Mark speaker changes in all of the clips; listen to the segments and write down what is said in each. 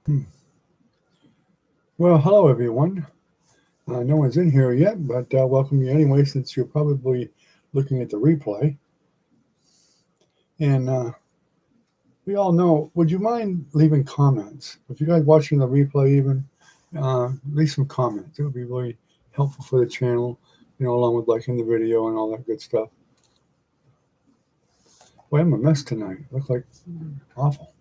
Speaker 1: Hmm. Well, hello everyone. No one's in here yet, but welcome you anyway, since you're probably looking at the replay. And we all know, would you mind leaving comments? If you guys watching the replay even, leave some comments. It would be really helpful for the channel, along with liking the video and all that good stuff. Boy, I'm a mess tonight. I look like awful.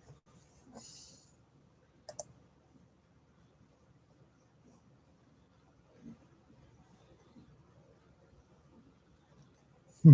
Speaker 1: Hmm.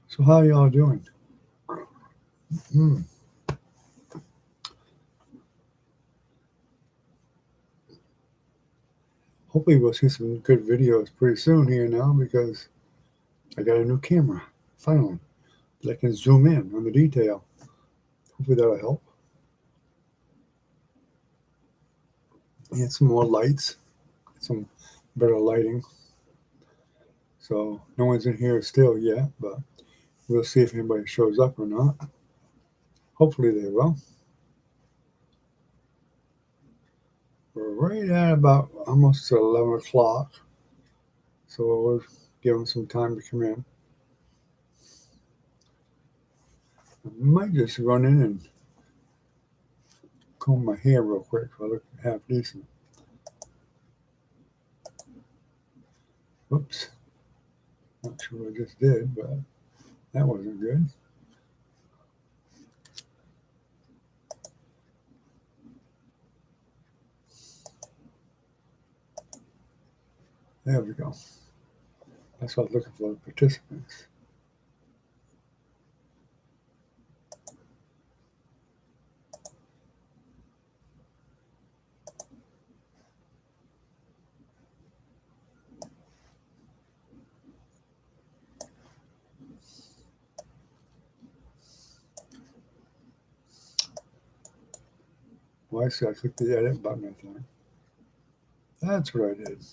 Speaker 1: So how y'all doing? Hmm. Hopefully we'll see some good videos pretty soon here now, because I got a new camera, finally, that I can zoom in on the detail. Hopefully that'll help. And some more lights, some better lighting. So no one's in here still yet, but we'll see if anybody shows up or not. Hopefully they will. We're right at about almost 11 o'clock, so we'll give them some time to come in. I might just run in and comb my hair real quick so I look half decent. Whoops. Not sure what I just did, but that wasn't good. There we go. That's what I was looking for, the participants. Well, I see I clicked the edit button, I think. That's what I did.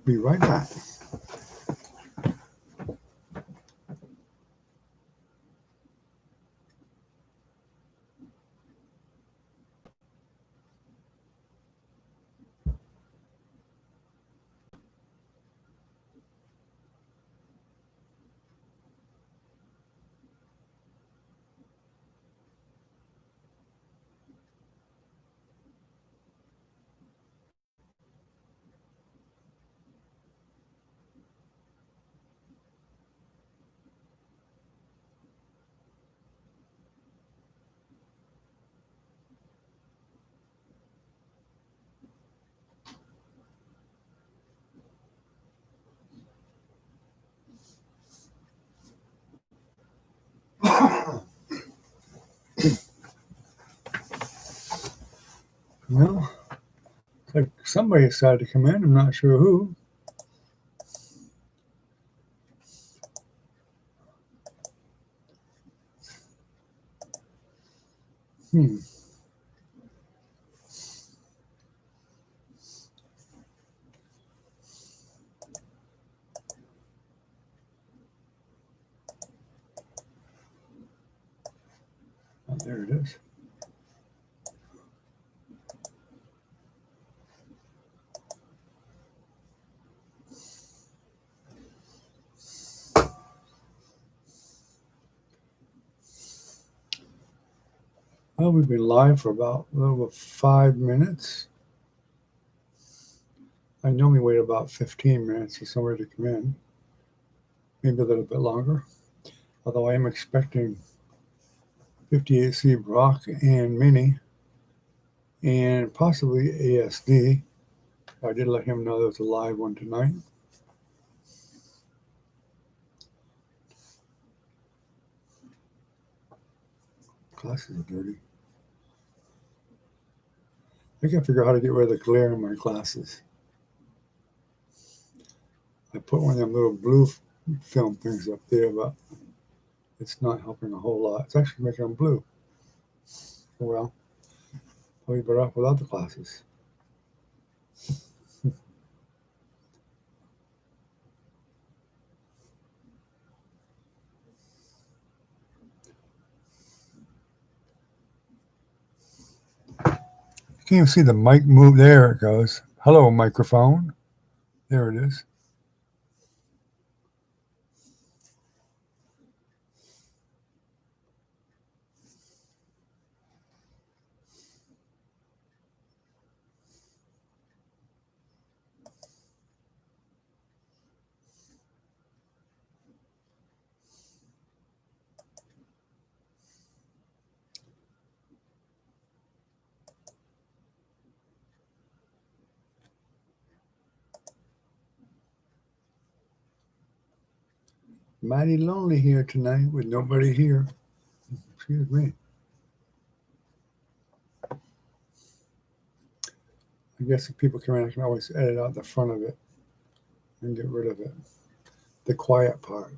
Speaker 1: Be right back. Well, it's like somebody decided to come in. I'm not sure who. Hmm. Oh, there it is. Well, we've been live for about a little over 5 minutes. I normally wait about 15 minutes for somebody to come in, maybe a little bit longer. Although I am expecting 58C Brock and Minnie and possibly ASD. I did let him know there was a live one tonight. Glasses are dirty. I can't figure out how to get rid of the glare in my glasses. I put one of them little blue film things up there, but it's not helping a whole lot. It's actually making them blue. Oh well, I'll be better off without the glasses. You can't even see the mic move. There it goes. Hello, microphone. There it is. Mighty lonely here tonight with nobody here. Excuse me. I guess if people come in, I can always edit out the front of it and get rid of it. The quiet part.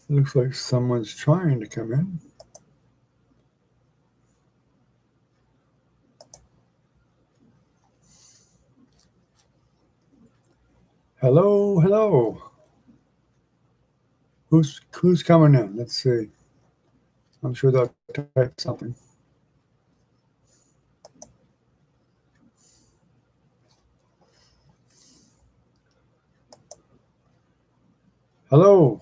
Speaker 1: It looks like someone's trying to come in. Hello, hello. Who's coming in? Let's see. I'm sure they'll type something. Hello.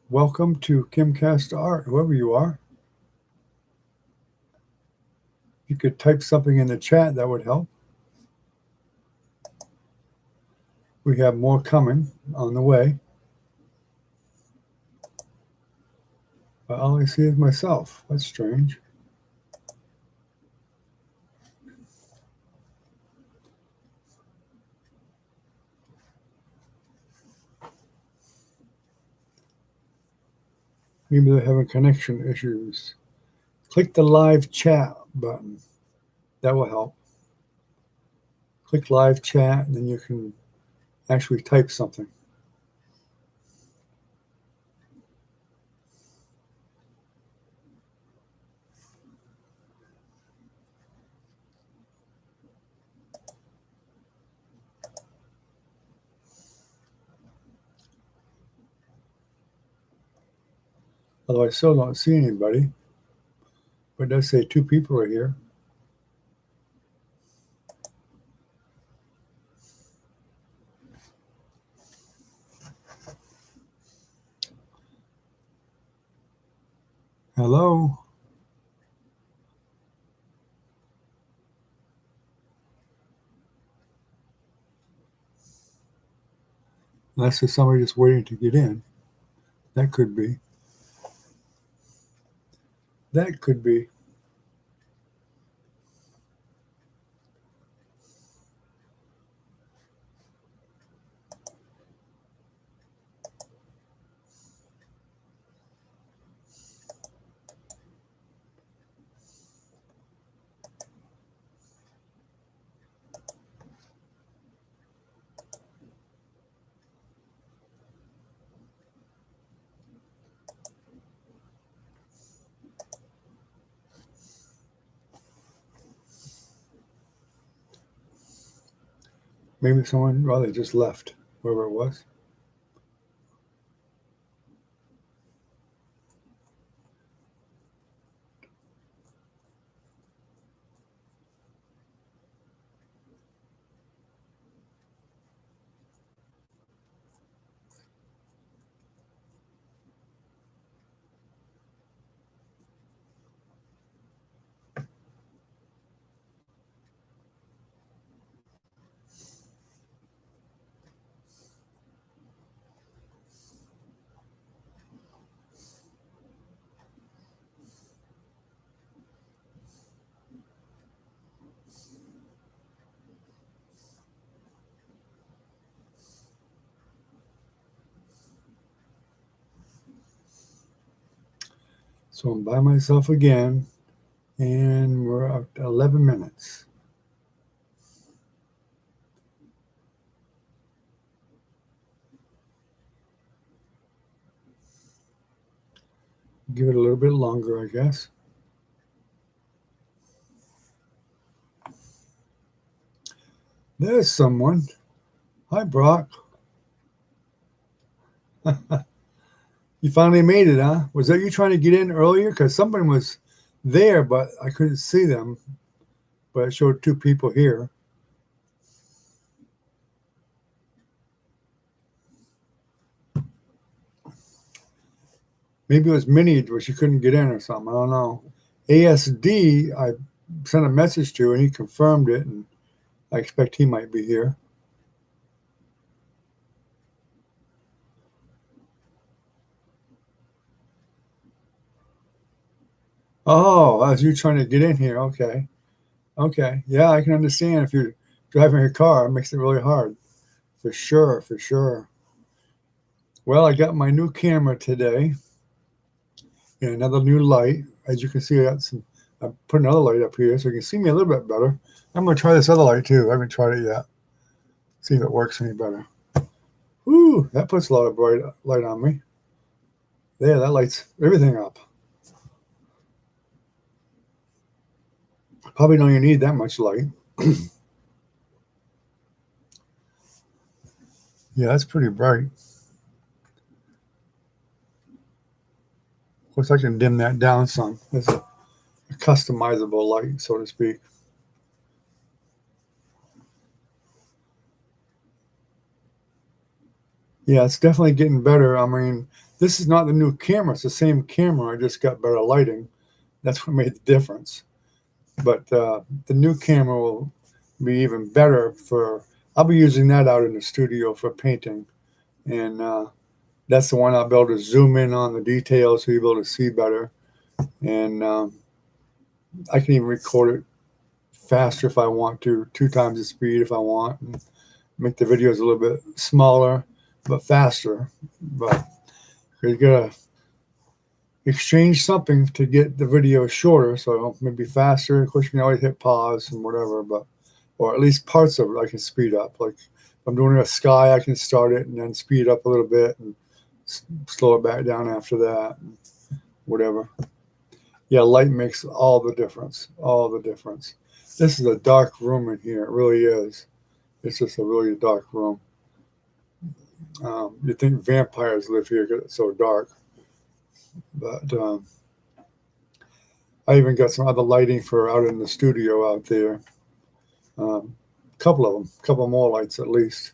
Speaker 1: Welcome to Castor Art, whoever you are. You could type something in the chat, that would help. We have more coming on the way. But all I see is myself. That's strange. Maybe they're having connection issues. Click the live chat button. That will help. Click live chat, and then you can actually type something. Although I still don't see anybody. But it does say 2 people are here. Hello. Unless there's somebody just waiting to get in. That could be. That could be. Maybe someone, well, they just left, whoever it was. So I'm by myself again, and we're at 11 minutes. Give it a little bit longer, I guess. There's someone. Hi, Brock. You finally made it, huh? Was that you trying to get in earlier? Because someone was there, but I couldn't see them. But it showed two people here. Maybe it was Minnie where she couldn't get in or something. I don't know. ASD, I sent a message to, and he confirmed it, and I expect he might be here. Oh, as you trying to get in here. Okay. Okay. Yeah, I can understand if you're driving your car, it makes it really hard. For sure. For sure. Well, I got my new camera today and another new light. As you can see, I put another light up here so you can see me a little bit better. I'm going to try this other light too. I haven't tried it yet. See if it works any better. Ooh, that puts a lot of bright light on me. There, that lights everything up. Probably don't even need that much light. Yeah, that's pretty bright. Of course, I can dim that down some. It's a customizable light, so to speak. Yeah, it's definitely getting better. I mean, this is not the new camera. It's the same camera. I just got better lighting. That's what made the difference. But the new camera will be even better for. I'll be using that out in the studio for painting, and that's the one I'll be able to zoom in on the details so you'll be able to see better. And I can even record it faster if I want to, 2 times the speed if I want, and make the videos a little bit smaller but faster. But you gotta exchange something to get the video shorter, so maybe faster. Of course, you can always hit pause and whatever, but or at least parts of it I can speed up. Like if I'm doing a sky, I can start it and then speed up a little bit and slow it back down after that, whatever. Yeah, light makes all the difference. All the difference. This is a dark room in here. It really is. It's just a really dark room. You'd think vampires live here because it's so dark. But I even got some other lighting for out in the studio out there. Couple of them, couple more lights at least.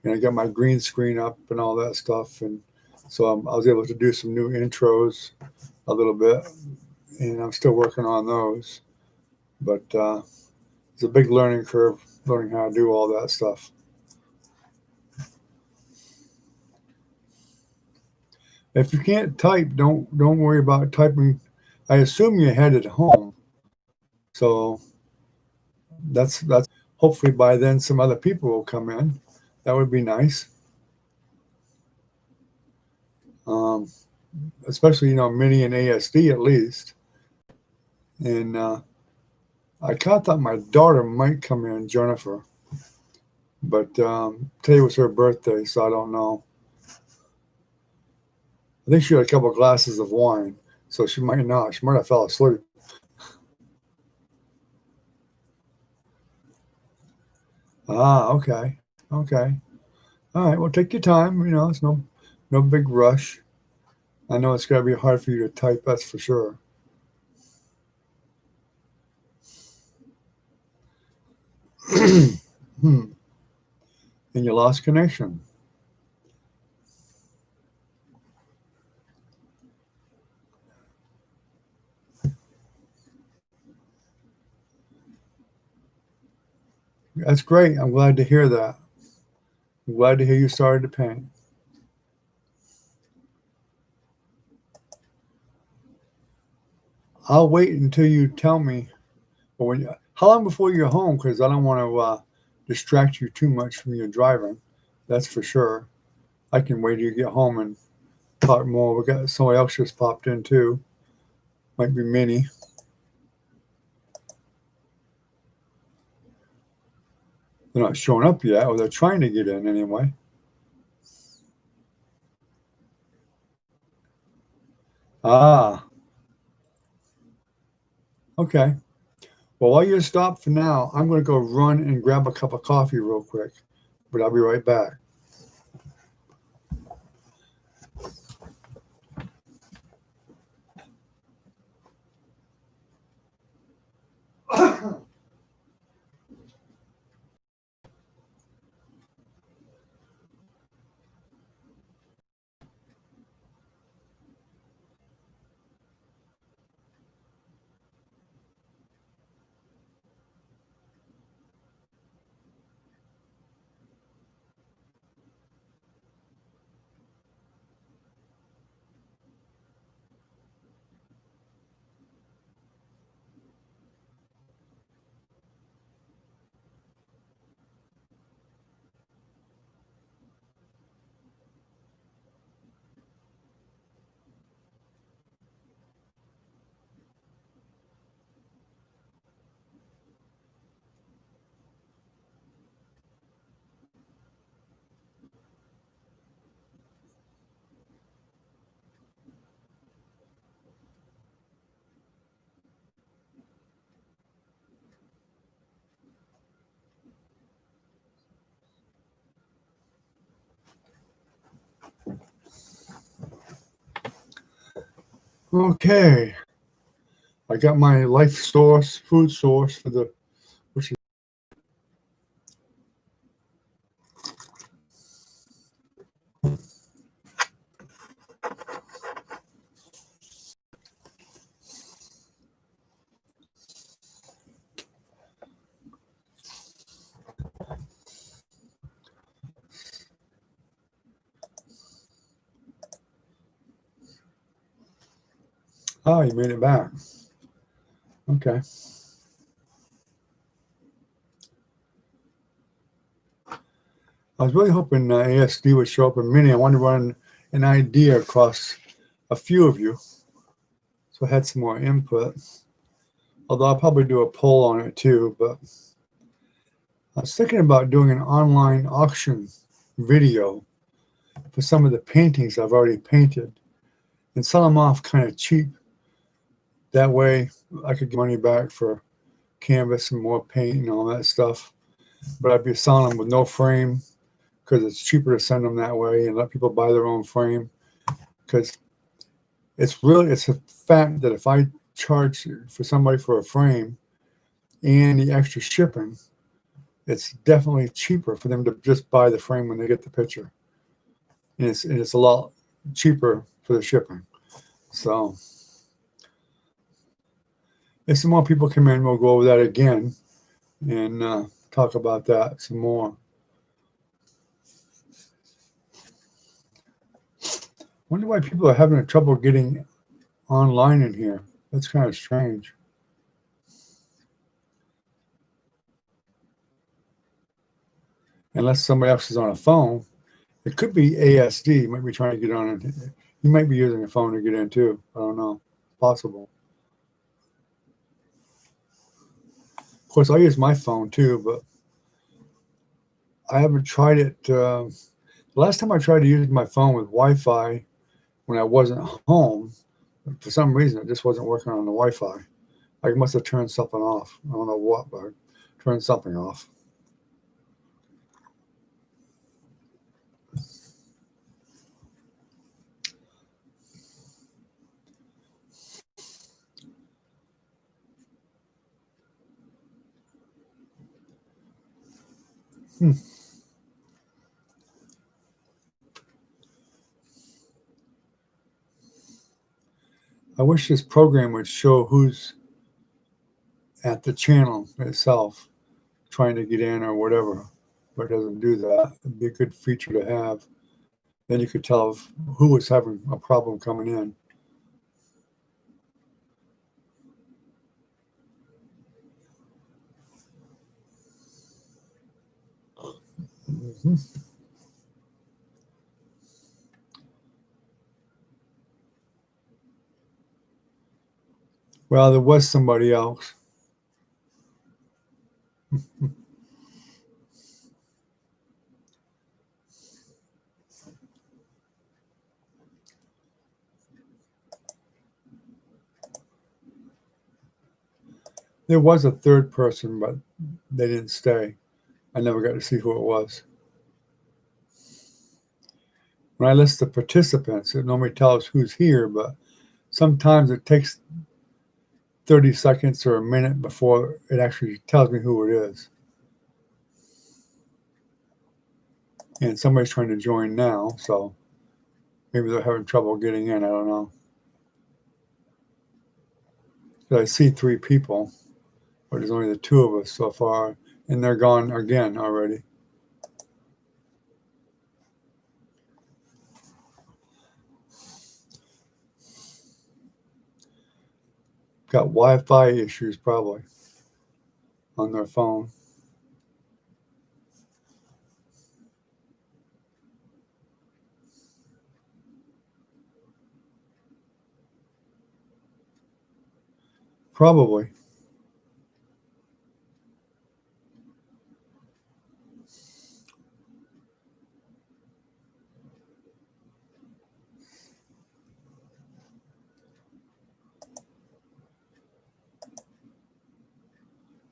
Speaker 1: And I got my green screen up and all that stuff. And so I was able to do some new intros a little bit. And I'm still working on those. But it's a big learning curve, learning how to do all that stuff. If you can't type, don't worry about typing. I assume you had it home, so that's hopefully by then some other people will come in. That would be nice. Especially Mini and ASD at least. And I kind of thought my daughter might come in, Jennifer, but today was her birthday, so I don't know. I think she had a couple of glasses of wine, so she might not. She might have fell asleep. Ah, okay. Okay. All right. Well, take your time. It's no big rush. I know it's got to be hard for you to type, that's for sure. And you lost connection. That's great. I'm glad to hear that. I'm glad to hear you started to paint. I'll wait until you tell me. How long before you're home? Because I don't want to distract you too much from your driving. That's for sure. I can wait till you get home and talk more. We got somebody else just popped in too. Might be many. They're not showing up yet, or they're trying to get in anyway. Ah, okay. Well, while you're stopped for now, I'm going to go run and grab a cup of coffee real quick, but I'll be right back. Okay. I got my life source, food source for the, which is, oh, you made it back. Okay. I was really hoping ASD would show up in mini. I wanted to run an idea across a few of you, so I had some more input. Although I'll probably do a poll on it too, but I was thinking about doing an online auction video for some of the paintings I've already painted and sell them off kind of cheap. That way I could get money back for canvas and more paint and all that stuff. But I'd be selling them with no frame because it's cheaper to send them that way and let people buy their own frame. Because it's a fact that if I charge for somebody for a frame and the extra shipping, it's definitely cheaper for them to just buy the frame when they get the picture. And it's a lot cheaper for the shipping. So if some more people come in, we'll go over that again and talk about that some more. Wonder why people are having trouble getting online in here. That's kind of strange. Unless somebody else is on a phone. It could be ASD. He might be trying to get on it. He might be using a phone to get in too. I don't know. Possible. Of course, I use my phone too, but I haven't tried it. The last time I tried to use my phone with Wi-Fi when I wasn't home, for some reason, it just wasn't working on the Wi-Fi. I must have turned something off. I don't know what, but I turned something off. I wish this program would show who's at the channel itself trying to get in or whatever, but it doesn't do that. It'd be a good feature to have. Then you could tell who was having a problem coming in. Mm-hmm. Well, there was somebody else. There was a third person, but they didn't stay. I never got to see who it was. When I list the participants, it normally tells who's here, but sometimes it takes 30 seconds or a minute before it actually tells me who it is. And somebody's trying to join now, so maybe they're having trouble getting in. I don't know. But I see 3 people, but there's only the 2 of us so far, and they're gone again already. Got Wi-Fi issues probably on their phone. Probably.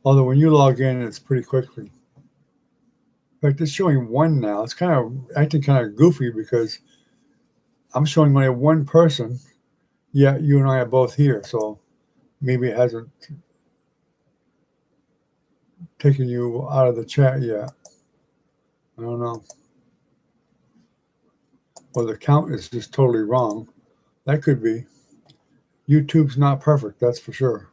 Speaker 1: Although when you log in, it's pretty quickly. In fact, it's showing 1 now. It's kind of acting kind of goofy because I'm showing only 1 person, yet you and I are both here. So maybe it hasn't taken you out of the chat yet. I don't know. Or the count is just totally wrong. That could be. YouTube's not perfect, that's for sure.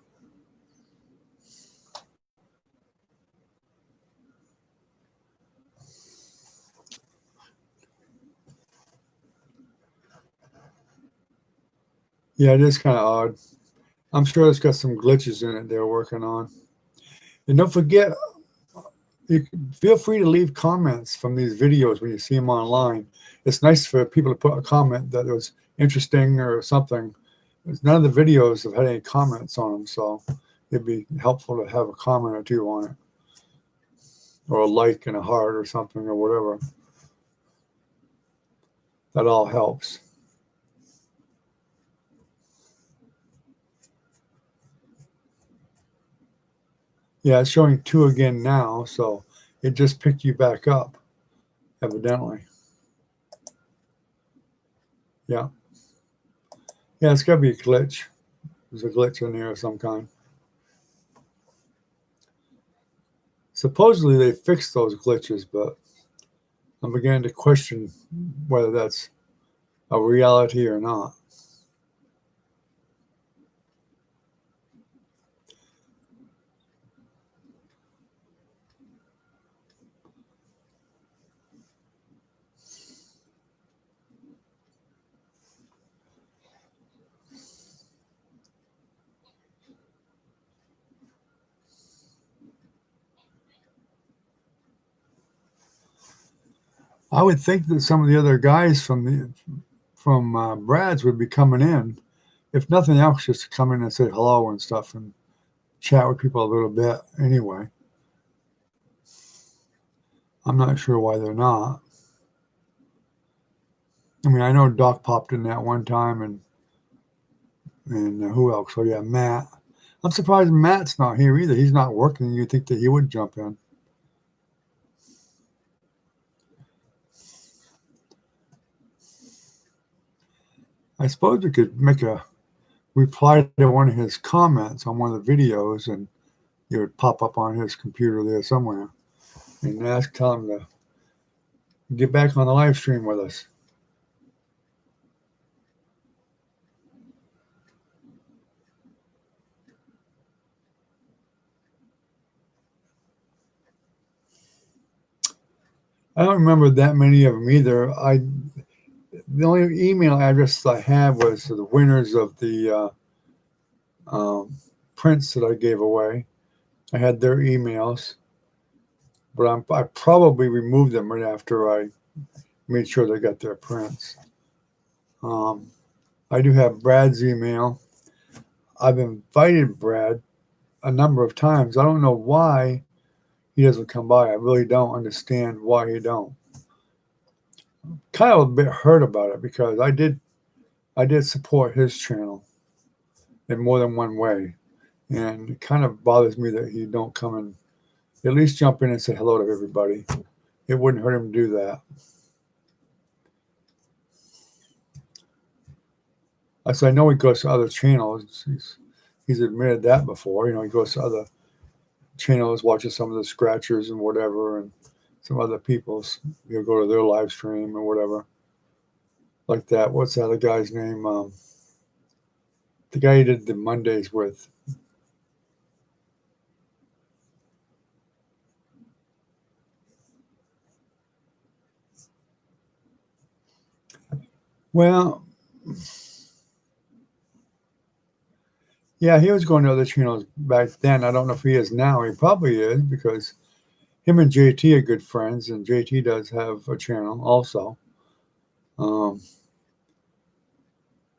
Speaker 1: Yeah, it is kind of odd. I'm sure it's got some glitches in it they're working on. And don't forget, you feel free to leave comments from these videos when you see them online. It's nice for people to put a comment that was interesting or something. None of the videos have had any comments on them, so it'd be helpful to have a comment or 2 on it, or a like and a heart or something or whatever. That all helps. Yeah, it's showing 2 again now, so it just picked you back up, evidently. Yeah. Yeah, it's got to be a glitch. There's a glitch in there of some kind. Supposedly they fixed those glitches, but I'm beginning to question whether that's a reality or not. I would think that some of the other guys from Brad's would be coming in, if nothing else, just to come in and say hello and stuff and chat with people a little bit anyway. I'm not sure why they're not. I mean, I know Doc popped in that one time, and who else? Oh yeah, Matt. I'm surprised Matt's not here either. He's not working. You'd think that he would jump in. I suppose we could make a reply to one of his comments on one of the videos, and it would pop up on his computer there somewhere, and tell him to get back on the live stream with us. I don't remember that many of them either. The only email address I had was the winners of the prints that I gave away. I had their emails, but I probably removed them right after I made sure they got their prints. I do have Brad's email. I've invited Brad a number of times. I don't know why he doesn't come by. I really don't understand why he don't. Kind of a bit hurt about it because I did support his channel in more than one way, and it kind of bothers me that he don't come and at least jump in and say hello to everybody. It wouldn't hurt him to do that. I know he goes to other channels. He's admitted that before. You know, he goes to other channels, watches some of the scratchers and whatever, and some other people's. He'll go to their live stream or whatever, like that. What's that other guy's name? The guy he did the Mondays with. Well, yeah, he was going to other channels back then. I don't know if he is now. He probably is because him and JT are good friends, and JT does have a channel also. Um,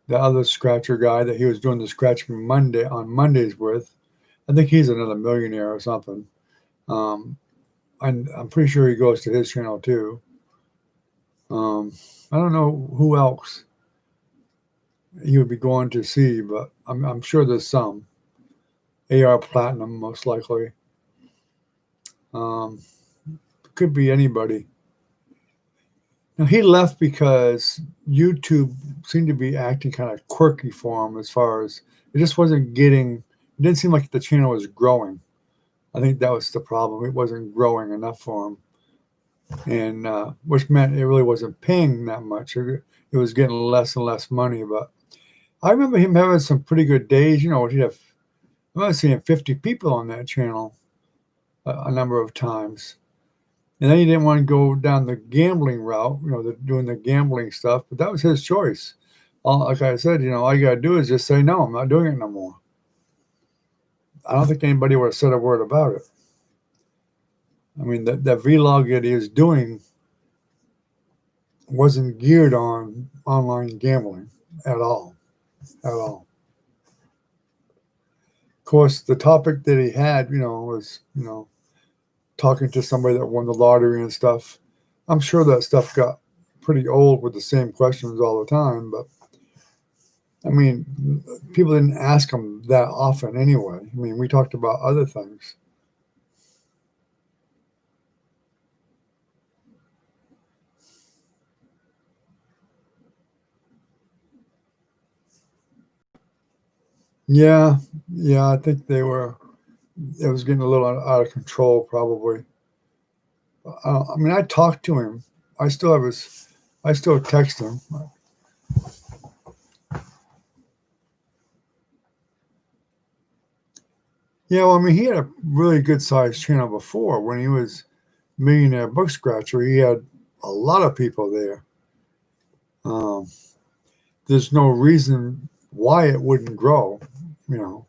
Speaker 1: the other scratcher guy that he was doing the scratching on Mondays with, I think he's another millionaire or something. I'm pretty sure he goes to his channel too. I don't know who else he would be going to see, but I'm sure there's some. AR Platinum, most likely. Could be anybody. Now, he left because YouTube seemed to be acting kind of quirky for him as far as it just wasn't getting, it didn't seem like the channel was growing. I think that was the problem. It wasn't growing enough for him. And which meant it really wasn't paying that much. It was getting less and less money. But I remember him having some pretty good days. You know, he'd have, I remember seeing 50 people on that channel a number of times. And then he didn't want to go down the gambling route, you know, doing the gambling stuff. But that was his choice. Like I said, you know, all you got to do is just say, no, I'm not doing it no more. I don't think anybody would have said a word about it. I mean, the vlog that he was doing wasn't geared on online gambling at all. At all. Of course, the topic that he had, you know, was, you know, talking to somebody that won the lottery and stuff. I'm sure that stuff got pretty old with the same questions all the time, but I mean, people didn't ask him that often anyway. I mean, we talked about other things. Yeah, I think it was getting a little out of control probably. I mean, I talked to him. I still text him. Yeah, well, I mean, he had a really good sized channel before when he was Millionaire Book Scratcher. He had a lot of people there. There's no reason why it wouldn't grow, you know.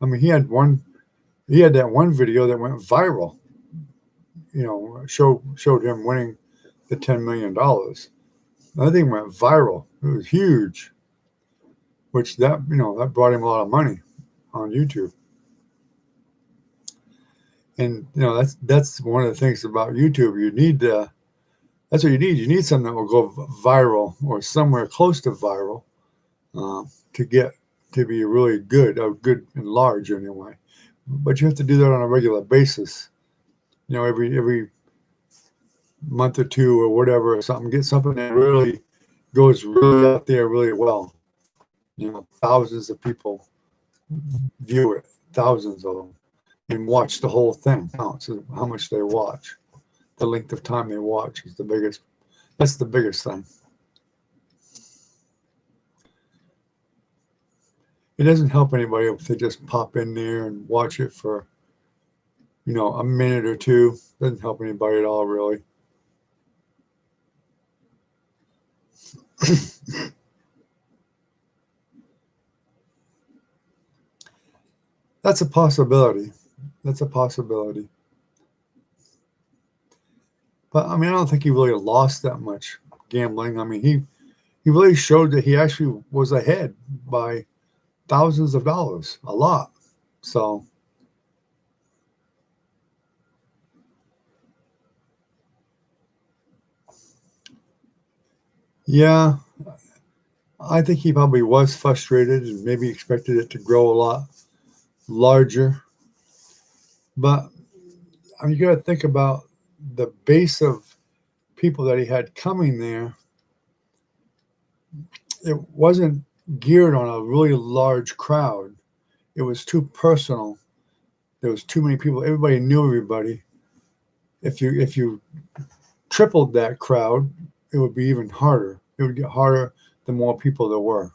Speaker 1: I mean, he had that one video that went viral, you know, showed him winning the $10 million. That thing went viral. It was huge, which that brought him a lot of money on YouTube. And you know, that's one of the things about YouTube. That's what you need. You need something that will go viral or somewhere close to viral to get to be really good, or good and large anyway. But you have to do that on a regular basis. You know, every month or two or whatever, or something. Get something that really goes really out there really well. You know, thousands of people view it, thousands of them, and watch the whole thing. Counts how much they watch. The length of time they watch is the biggest. That's the biggest thing. It doesn't help anybody if they just pop in there and watch it for, you know, a minute or two. Doesn't help anybody at all, really. That's a possibility. That's a possibility. But I mean, I don't think he really lost that much gambling. I mean, he really showed that he actually was ahead by thousands of dollars, a lot. So yeah, I think he probably was frustrated and maybe expected it to grow a lot larger. But I mean, you got to think about the base of people that he had coming there. It wasn't geared on a really large crowd. It was too personal. There was too many people. Everybody knew everybody. If you tripled that crowd, it would be even harder. It would get harder the more people there were.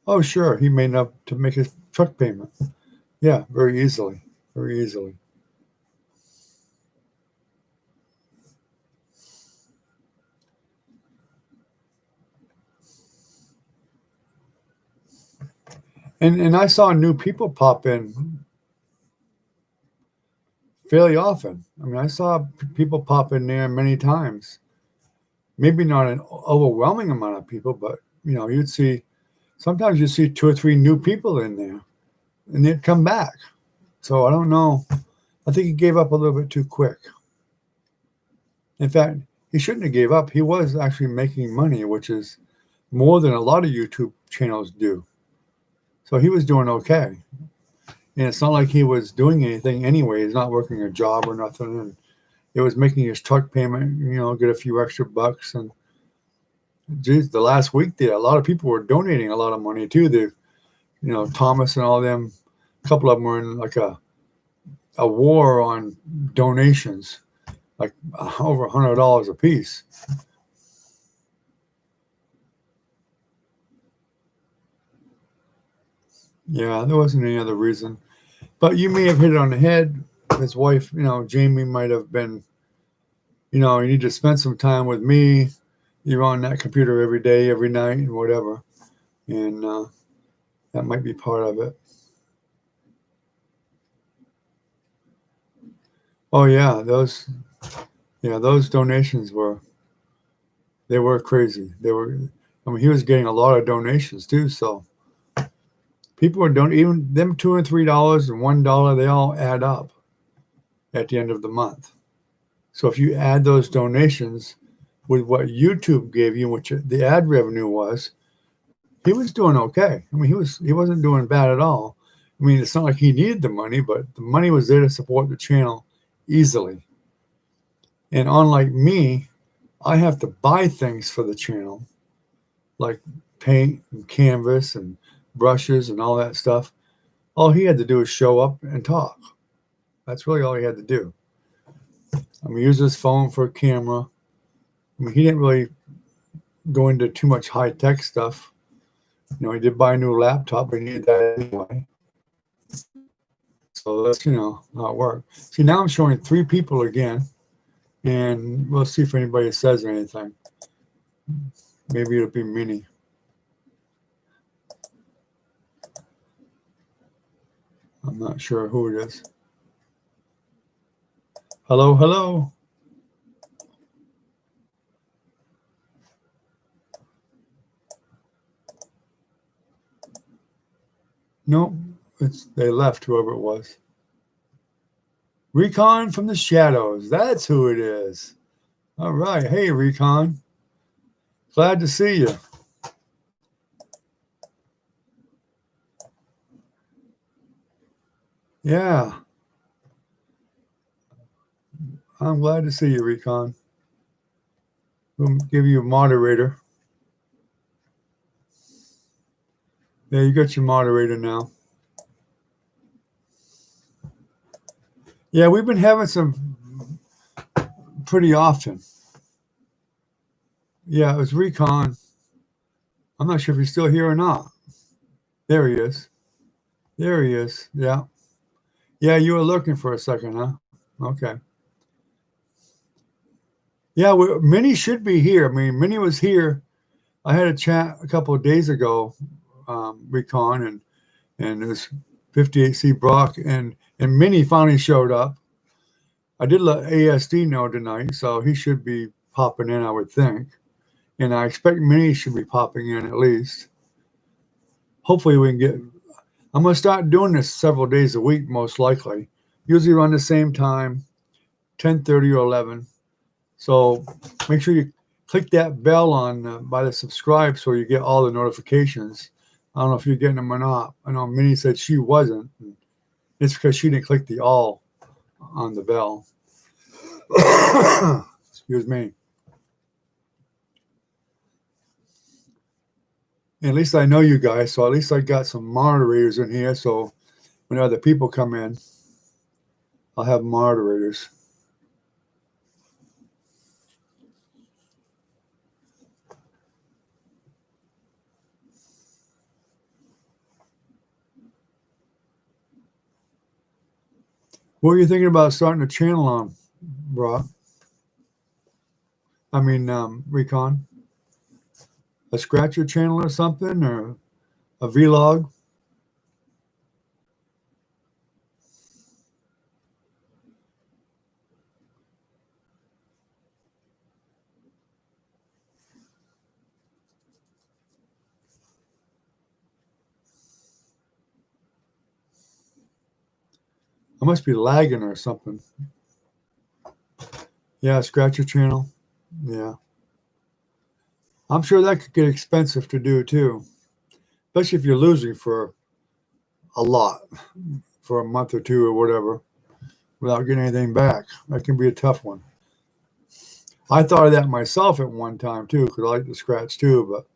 Speaker 1: Oh, sure, he made enough to make his truck payment. Yeah, very easily, very easily. And I saw new people pop in fairly often. I mean, I saw people pop in there many times. Maybe not an overwhelming amount of people, but you'd see sometimes you see two or three new people in there, and they'd come back. So I don't know. I think he gave up a little bit too quick. In fact, he shouldn't have gave up. He was actually making money, which is more than a lot of YouTube channels do. So he was doing okay. And it's not like he was doing anything anyway. He's not working a job or nothing. And it was making his truck payment, get a few extra bucks. And geez, the last week there, a lot of people were donating a lot of money too. Thomas and all them, a couple of them were in like a war on donations, like over $100 a piece. Yeah, there wasn't any other reason. But you may have hit it on the head. His wife, Jamie, might have been, you need to spend some time with me. You're on that computer every day, every night, and whatever. And that might be part of it. Oh yeah, those donations they were crazy. I mean, he was getting a lot of donations too. So people were doing even them $2 and $3 and $1. They all add up at the end of the month. So if you add those donations with what YouTube gave you, which the ad revenue was, he was doing okay. I mean, he wasn't doing bad at all. I mean, it's not like he needed the money, but the money was there to support the channel easily. And unlike me, I have to buy things for the channel, like paint and canvas and brushes and all that stuff. All he had to do was show up and talk. That's really all he had to do. I mean, use his phone for a camera. I mean, he didn't really go into too much high-tech stuff. He did buy a new laptop, but he needed that anyway. So that's, how it worked. See, now I'm showing 3 people again, and we'll see if anybody says anything. Maybe it'll be Minnie. I'm not sure who it is. Hello, hello. Nope, they left, whoever it was. Recon from the shadows. That's who it is. All right. Hey, Recon. Glad to see you. Yeah. I'm glad to see you, Recon. We'll give you a moderator. Yeah, you got your moderator now. Yeah, we've been having some pretty often. Yeah, it was Recon. I'm not sure if he's still here or not. There he is. There he is. Yeah. Yeah, you were looking for a second, huh? Okay. Yeah, Minnie should be here. I mean, Minnie was here. I had a chat a couple of days ago, Recon, and it was 58C Brock, and Minnie finally showed up. I did let ASD know tonight, so he should be popping in, I would think. And I expect Minnie should be popping in at least. Hopefully we can get. I'm going to start doing this several days a week, most likely. Usually around the same time, 10:30 or 11. So make sure you click that bell on by the subscribe so you get all the notifications. I don't know if you're getting them or not. I know Minnie said she wasn't. It's because she didn't click the all on the bell. Excuse me. At least I know you guys, so at least I got some moderators in here. So when other people come in, I'll have moderators. What are you thinking about starting a channel on, Brock? I mean, Recon? A scratcher channel or something, or a vlog? I must be lagging or something. Yeah, scratcher channel. Yeah. I'm sure that could get expensive to do too, especially if you're losing for a lot for a month or two or whatever without getting anything back. That can be a tough one. I thought of that myself at one time too, because I like to scratch too, but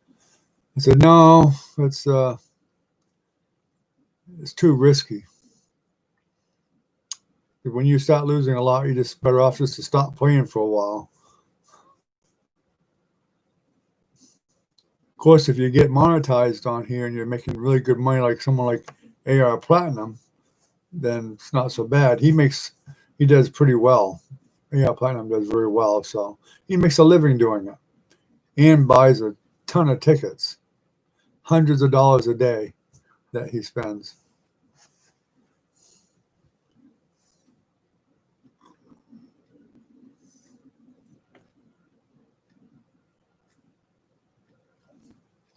Speaker 1: I said no, it's too risky. When you start losing a lot, you're just better off just to stop playing for a while. Of course, if you get monetized on here and you're making really good money, like someone like AR Platinum, then it's not so bad. He does pretty well. AR Platinum does very well, so he makes a living doing it and buys a ton of tickets, hundreds of dollars a day that he spends.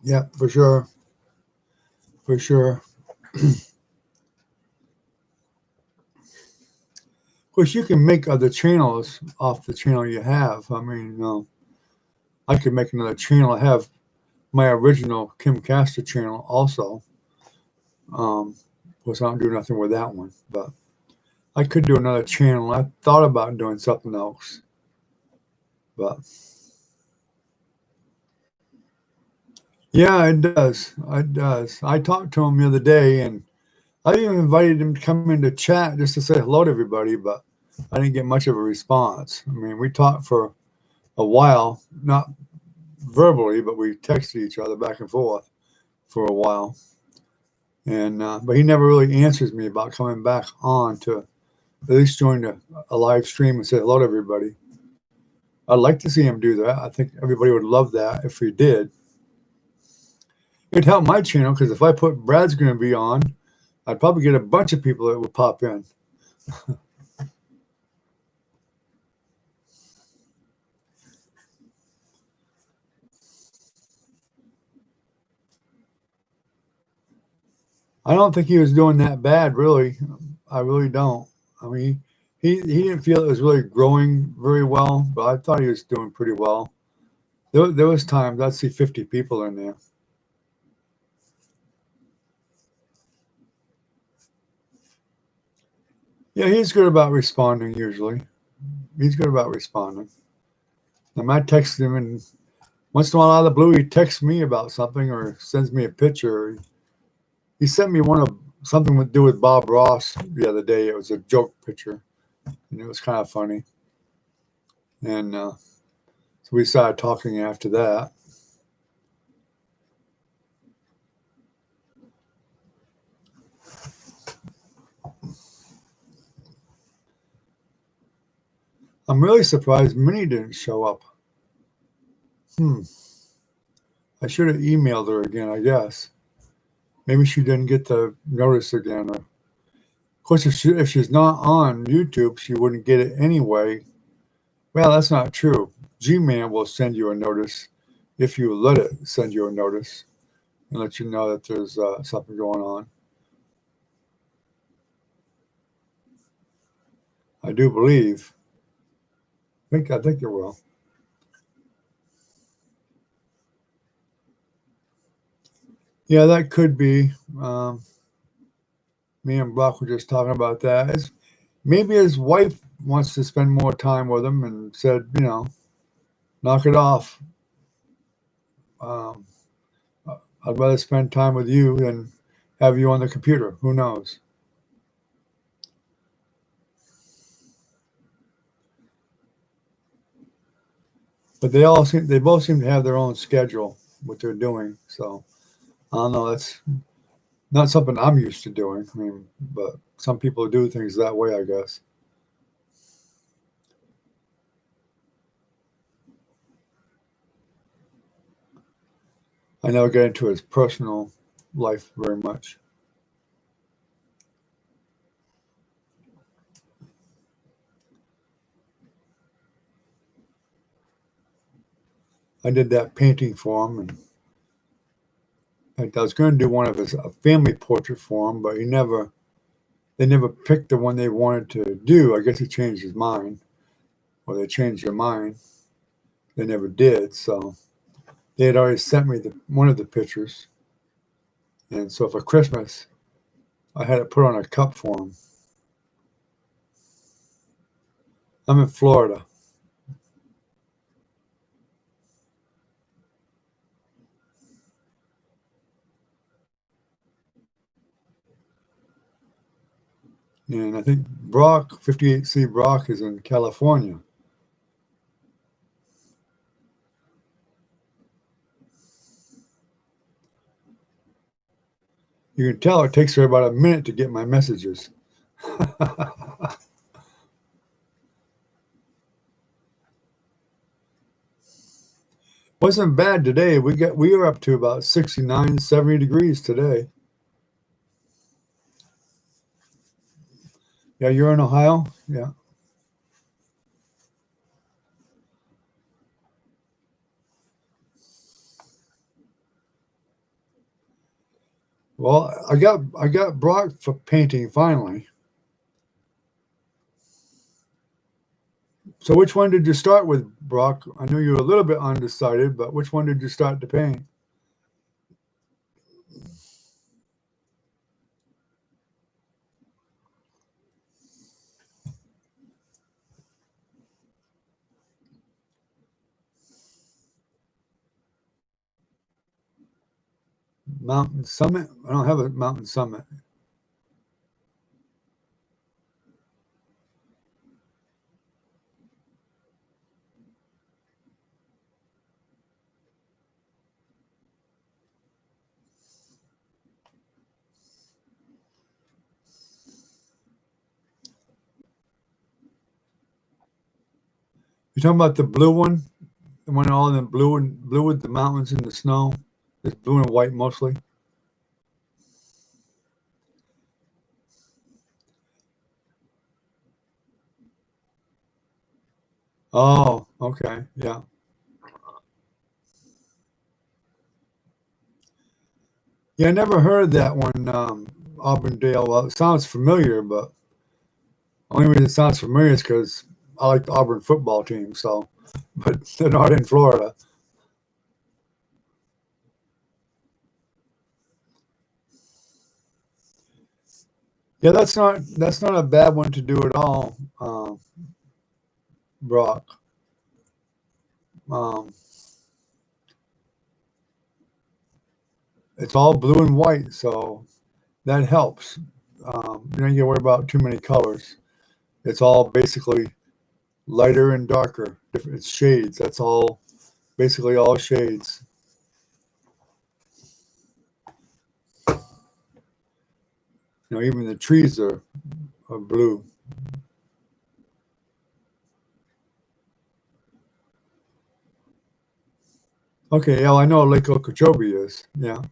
Speaker 1: Yeah, for sure. For sure. Of course, you can make other channels off the channel you have. I mean, I could make another channel. I have my original Kim Castor channel also. Of course, I don't do nothing with that one, but I could do another channel. I thought about doing something else, but yeah, it does. It does. I talked to him the other day, and I even invited him to come into chat just to say hello to everybody, but I didn't get much of a response. I mean, we talked for a while, not verbally, but we texted each other back and forth for a while. And but he never really answers me about coming back on to at least join a live stream and say hello to everybody. I'd like to see him do that. I think everybody would love that if he did. It'd help my channel because if I put Brad's going to be on, I'd probably get a bunch of people that would pop in. I don't think he was doing that bad, really. I really don't. I mean, he didn't feel it was really growing very well, but I thought he was doing pretty well. There was times I'd see 50 people in there. Yeah, he's good about responding usually. He's good about responding. I might text him, and once in a while out of the blue, he texts me about something or sends me a picture. He sent me one of something to do with Bob Ross the other day. It was a joke picture, and it was kind of funny. And so we started talking after that. I'm really surprised Minnie didn't show up. I should have emailed her again, I guess. Maybe she didn't get the notice again. Of course, if she's not on YouTube, she wouldn't get it anyway. Well, that's not true. G-Man will send you a notice if you let it send you a notice and let you know that there's something going on. I do believe. I think it will. Yeah, that could be. Me and Brock were just talking about that. Maybe his wife wants to spend more time with him and said, knock it off. Um, I'd rather spend time with you than have you on the computer. Who knows? But they both seem to have their own schedule, what they're doing. So I don't know. That's not something I'm used to doing. I mean, but some people do things that way, I guess. I never get into his personal life very much. I did that painting for him, and in fact, I was going to do one of a family portrait for him, but they never picked the one they wanted to do. I guess he changed his mind, or they changed their mind. They never did. So they had already sent me one of the pictures, and so for Christmas, I had it put on a cup for him. I'm in Florida. And I think 58C Brock is in California. You can tell it takes her about a minute to get my messages. Wasn't bad today. We were up to about 69, 70 degrees today. Yeah, you're in Ohio? Yeah. Well, I got Brock for painting finally. So which one did you start with, Brock? I knew you were a little bit undecided, but which one did you start to paint? Mountain Summit? I don't have a Mountain Summit. You talking about the blue one? The one all in blue with the mountains and the snow? It's blue and white mostly. Oh, okay. Yeah. Yeah, I never heard that one, Auburndale. Well, it sounds familiar, but only reason it sounds familiar is because I like the Auburn football team. So, but they're not in Florida. Yeah, that's not a bad one to do at all, Brock. Um, it's all blue and white, so that helps. You don't get to worry about too many colors. It's all basically lighter and darker. It's shades. That's all, basically all shades. Even the trees are blue. Okay, yeah, I know Lake Okeechobee is. Yeah,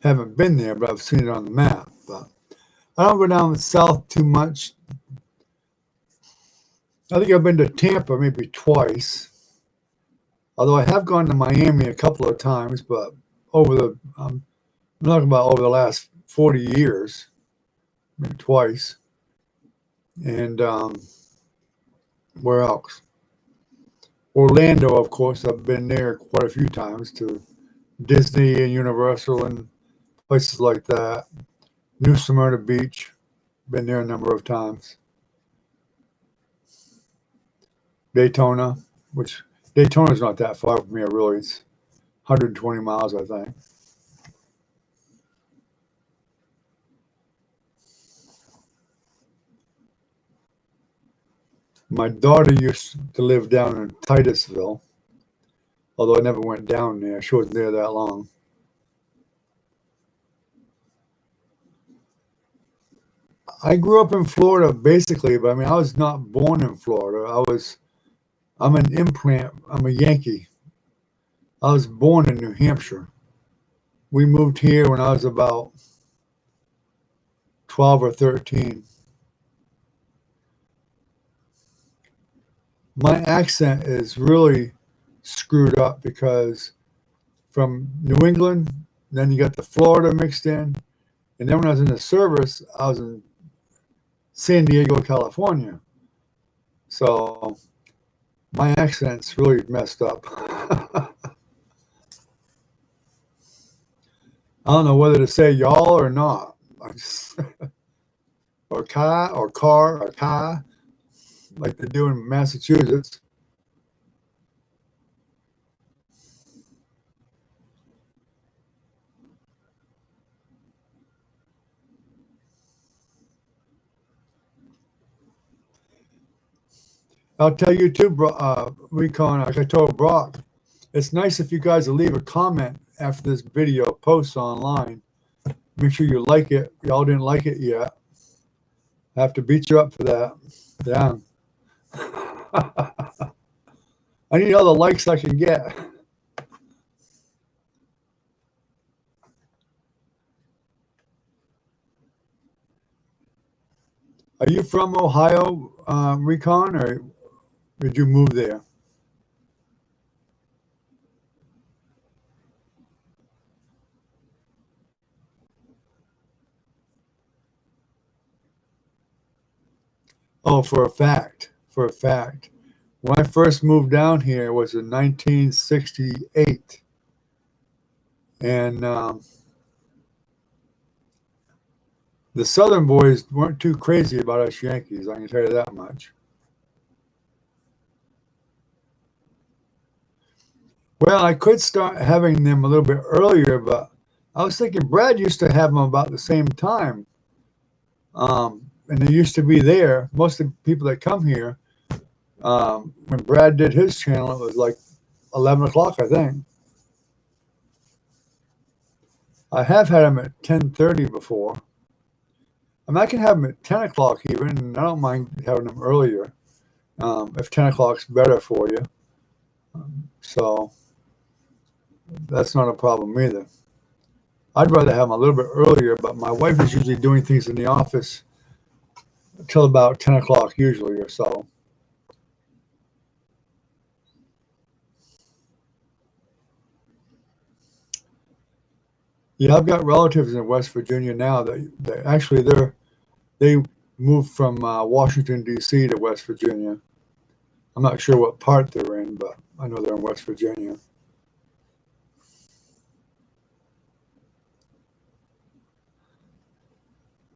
Speaker 1: haven't been there, but I've seen it on the map. But I don't go down south too much. I think I've been to Tampa maybe twice, although I have gone to Miami a couple of times, but I'm talking about over the last 40 years, maybe twice. And where else? Orlando, of course, I've been there quite a few times to Disney and Universal and places like that. New Smyrna Beach, been there a number of times. Daytona, which Daytona's not that far from here, really. It's 120 miles, I think. My daughter used to live down in Titusville, although I never went down there. She wasn't there that long. I grew up in Florida, basically, but I mean, I was not born in Florida. I'm an implant. I'm a Yankee. I was born in New Hampshire. We moved here when I was about 12 or 13. My accent is really screwed up because from New England, then you got the Florida mixed in, and then when I was in the service, I was in San Diego, California. So my accent's really messed up. I don't know whether to say y'all or not. Or car or car, like they do in Massachusetts. I'll tell you too, Recon, like I told Brock, it's nice if you guys will leave a comment after this video posts online. Make sure you like it. Y'all didn't like it yet. I have to beat you up for that. Yeah. I need all the likes I can get. Are you from Ohio, Recon, or did you move there? Oh, for a fact. For a fact. When I first moved down here, it was in 1968. And the Southern boys weren't too crazy about us Yankees, I can tell you that much. Well, I could start having them a little bit earlier, but I was thinking Brad used to have them about the same time. And they used to be there. Most of the people that come here, when Brad did his channel, it was like 11 o'clock, I think. I have had them at 10:30 before. I mean, I can have them at 10 o'clock even, and I don't mind having them earlier if 10 o'clock's better for you. So that's not a problem either. I'd rather have them a little bit earlier, but my wife is usually doing things in the office until about 10 o'clock usually or so. Yeah, I've got relatives in West Virginia now that actually they moved from Washington, D.C. to West Virginia. I'm not sure what part they're in, but I know they're in West Virginia.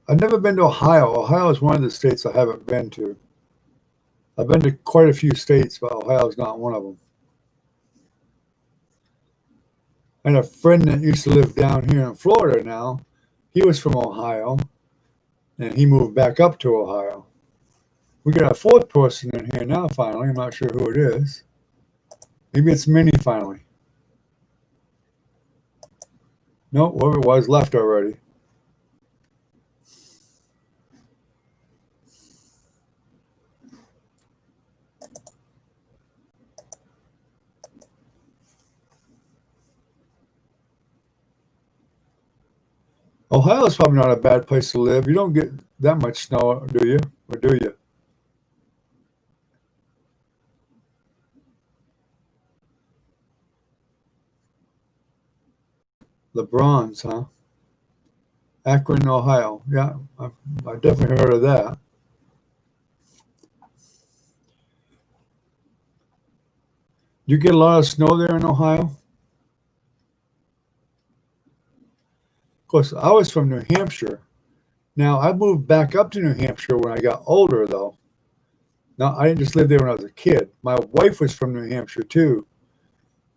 Speaker 1: I've never been to Ohio. Ohio is one of the states I haven't been to. I've been to quite a few states, but Ohio is not one of them. And a friend that used to live down here in Florida now, he was from Ohio, and he moved back up to Ohio. We got a fourth person in here now, finally. I'm not sure who it is. Maybe it's Minnie finally. No, whoever it was left already. Ohio is probably not a bad place to live. You don't get that much snow, do you? Or do you? LeBron's, huh? Akron, Ohio. Yeah, I definitely heard of that. You get a lot of snow there in Ohio? Of course, I was from New Hampshire. Now, I moved back up to New Hampshire when I got older, though. Now, I didn't just live there when I was a kid. My wife was from New Hampshire, too.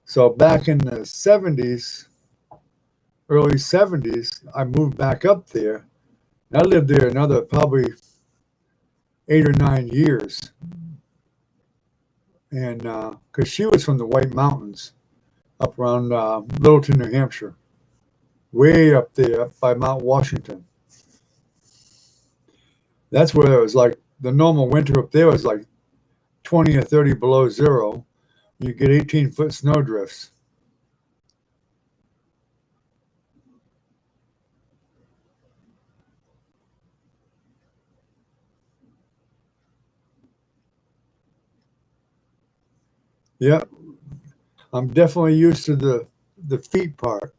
Speaker 1: So back in the 70s, early 70s, I moved back up there. And I lived there another probably 8 or 9 years. And because she was from the White Mountains up around Littleton, New Hampshire, way up there up by Mount Washington. That's where it was like the normal winter up there was like 20 or 30 below zero. You get 18-foot snow drifts. Yeah, I'm definitely used to the feet part.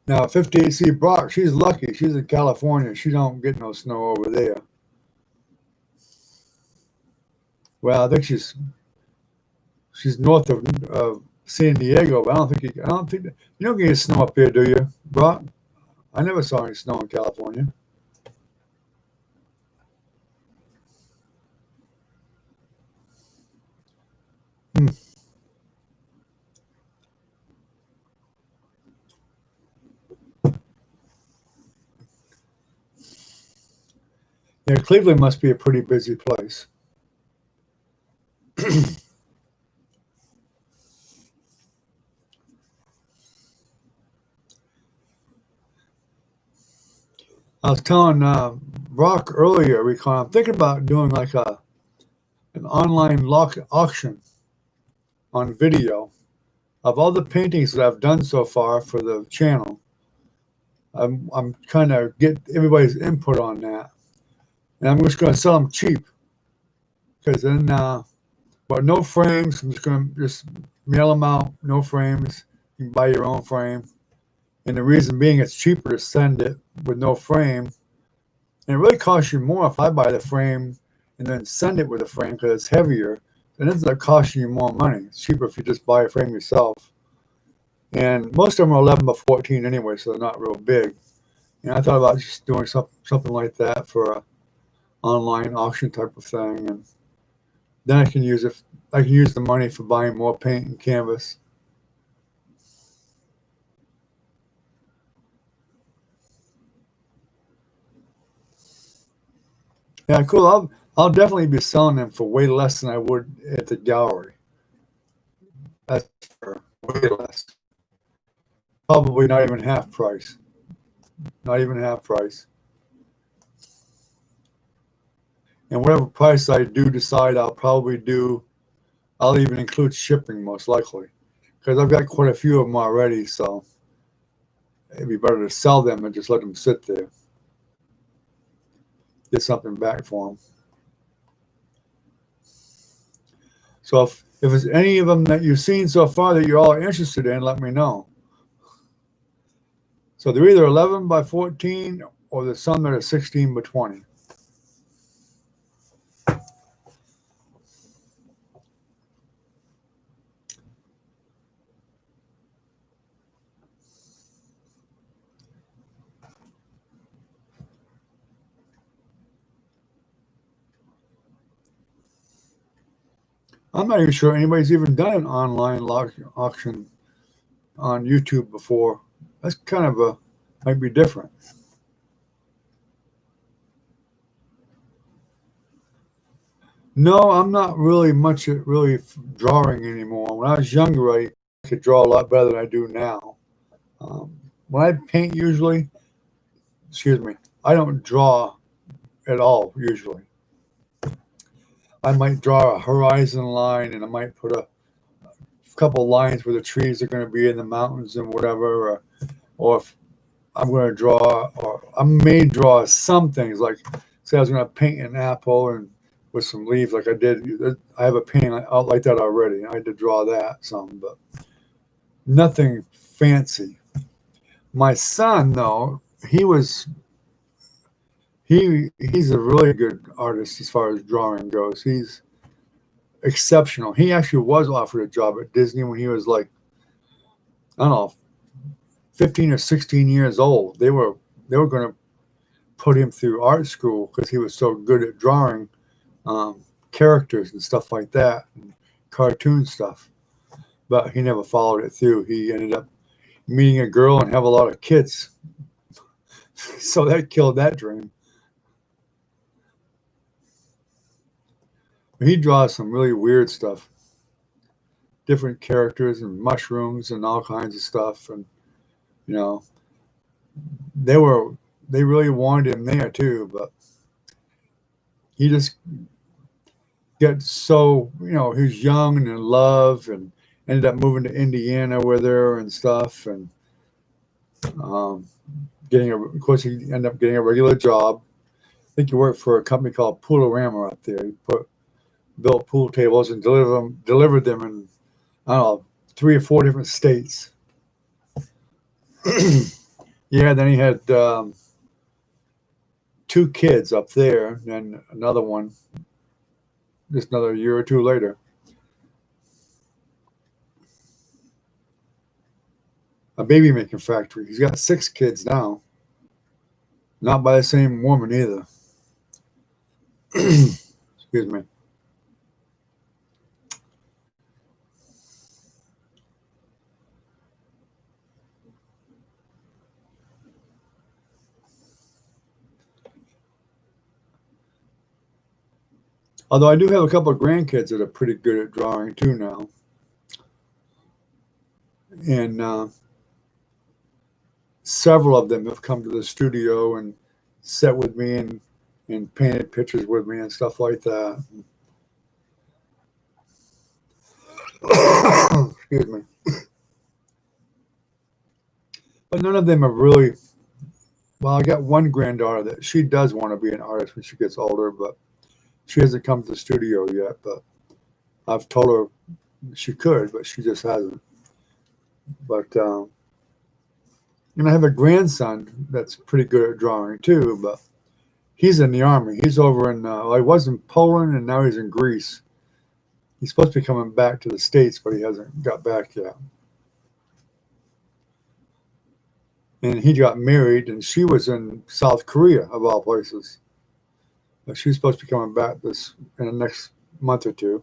Speaker 1: Now, 58C Brock, she's lucky. She's in California. She don't get no snow over there. Well, I think she's north of San Diego, but I don't think you don't get snow up there, do you, Brock? I never saw any snow in California. Hmm. Yeah, Cleveland must be a pretty busy place. I was telling Brock earlier, I'm thinking about doing like an online auction on video of all the paintings that I've done so far for the channel. I'm kind of get everybody's input on that, and I'm just going to sell them cheap because then, but no frames. I'm just going to just mail them out, no frames. You can buy your own frame, and the reason being it's cheaper to send it with no frame, and it really costs you more if I buy the frame and then send it with a frame because it's heavier. It ends up costing you more money. It's cheaper if you just buy a frame yourself. And most of them are 11 by 14 anyway, so they're not real big. And I thought about just doing something like that for a online auction type of thing, and then I can use it. I can use the money for buying more paint and canvas. Yeah, cool. I'll definitely be selling them for way less than I would at the gallery. That's for way less. Probably not even half price. Not even half price. And whatever price I do decide, I'll even include shipping most likely, because I've got quite a few of them already. So it'd be better to sell them and just let them sit there, get something back for them. So if there's any of them that you've seen so far that you're all interested in, let me know. So they're either 11 by 14 or there's some that are 16 by 20. I'm not even sure anybody's even done an online auction on YouTube before. That's kind of might be different. No, I'm not really much at really drawing anymore. When I was younger, I could draw a lot better than I do now. When I paint, usually, excuse me, I don't draw at all usually. I might draw a horizon line, and I might put a couple lines where the trees are going to be in the mountains and whatever, or if I'm going to draw, or I may draw some things like, say I was going to paint an apple and with some leaves like I did. I have a painting out like that already. I had to draw that some, but Nothing fancy. My son, though, he's a really good artist as far as drawing goes. He's exceptional. He actually was offered a job at Disney when he was like, I don't know, 15 or 16 years old. They were going to put him through art school because he was so good at drawing um, characters and stuff like that, and cartoon stuff. But he never followed it through. He ended up meeting a girl and have a lot of kids. So that killed that dream. He draws some really weird stuff, different characters and mushrooms and all kinds of stuff. And you know, they were they really wanted him there too, but he just got so he was young and in love and ended up moving to Indiana with her and stuff, and um, of course he ended up getting a regular job. I think he worked for a company called Poolorama up there. He built pool tables and delivered them in, I don't know, 3 or 4 different states. Yeah, then he had 2 kids up there, and another one just another year or 2 later. A baby making factory. He's got 6 kids now. Not by the same woman either. Excuse me. Although I do have a couple of grandkids that are pretty good at drawing too now. And several of them have come to the studio and sat with me and painted pictures with me and stuff like that. Excuse me. But none of them have really. Well, I got one granddaughter that she does want to be an artist when she gets older, but she hasn't come to the studio yet. But I've told her she could, but she just hasn't. But and I have a grandson that's pretty good at drawing too, but he's in the army. He's over in, I was in Poland and now he's in Greece. He's supposed to be coming back to the States, but he hasn't got back yet. And he got married, and she was in South Korea, of all places. But she's supposed to be coming back in the next month or two.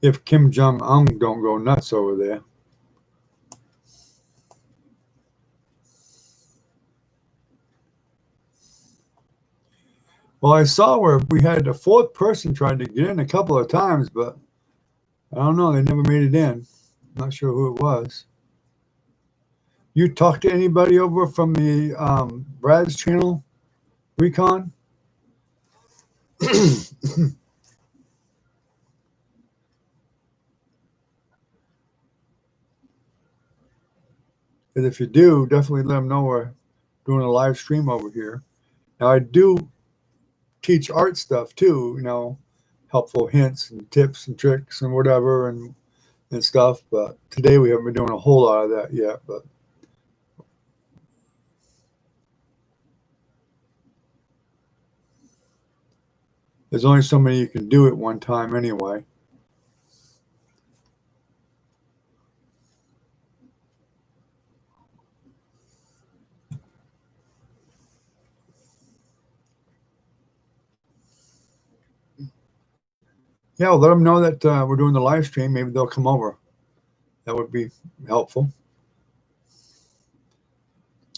Speaker 1: If Kim Jong-un don't go nuts over there. Well, I saw where we had a 4th person trying to get in a couple of times, but I don't know. They never made it in. I'm not sure who it was. You talked to anybody over from the Brad's channel, Recon? And if you do, definitely let them know we're doing a live stream over here. Now, I do teach art stuff too, helpful hints and tips and tricks and whatever and stuff. But today we haven't been doing a whole lot of that yet. But there's only so many you can do at one time anyway. Yeah, well, let them know that we're doing the live stream. Maybe they'll come over. That would be helpful.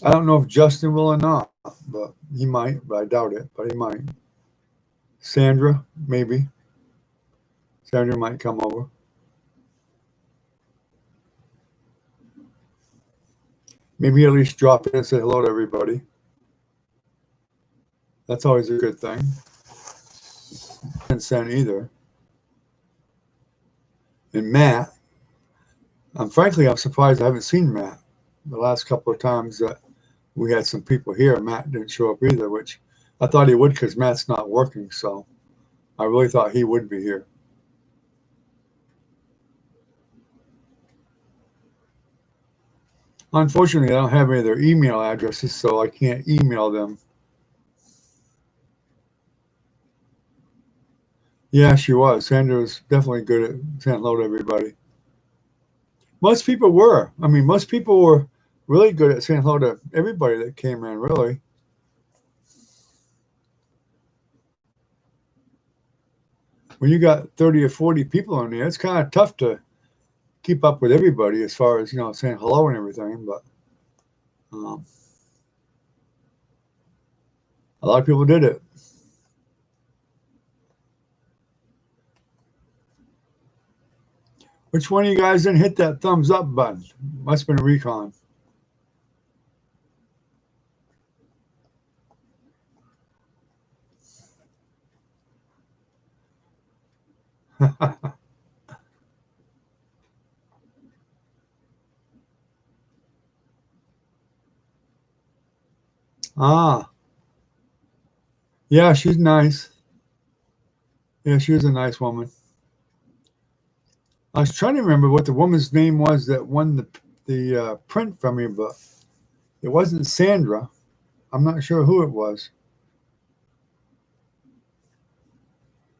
Speaker 1: I don't know if Justin will or not, but he might. But I doubt it, but he might. Sandra, maybe. Sandra might come over. Maybe at least drop in and say hello to everybody. That's always a good thing. Consent either. And Matt, I'm surprised I haven't seen Matt. The last couple of times that we had some people here, Matt didn't show up either, which I thought he would because Matt's not working. So I really thought he would be here. Unfortunately, I don't have any of their email addresses, so I can't email them. Yeah, she was. Sandra was definitely good at saying hello to everybody. Most people were. I mean, most people were really good at saying hello to everybody that came in, really. When you got 30 or 40 people in there, it's kind of tough to keep up with everybody as far as, saying hello and everything. But um, a lot of people did it. Which one of you guys didn't hit that thumbs up button? Must have been Recon. Ah, yeah, she's nice. Yeah, she was a nice woman. I was trying to remember what the woman's name was that won the print from me, but it wasn't Sandra. I'm not sure who it was.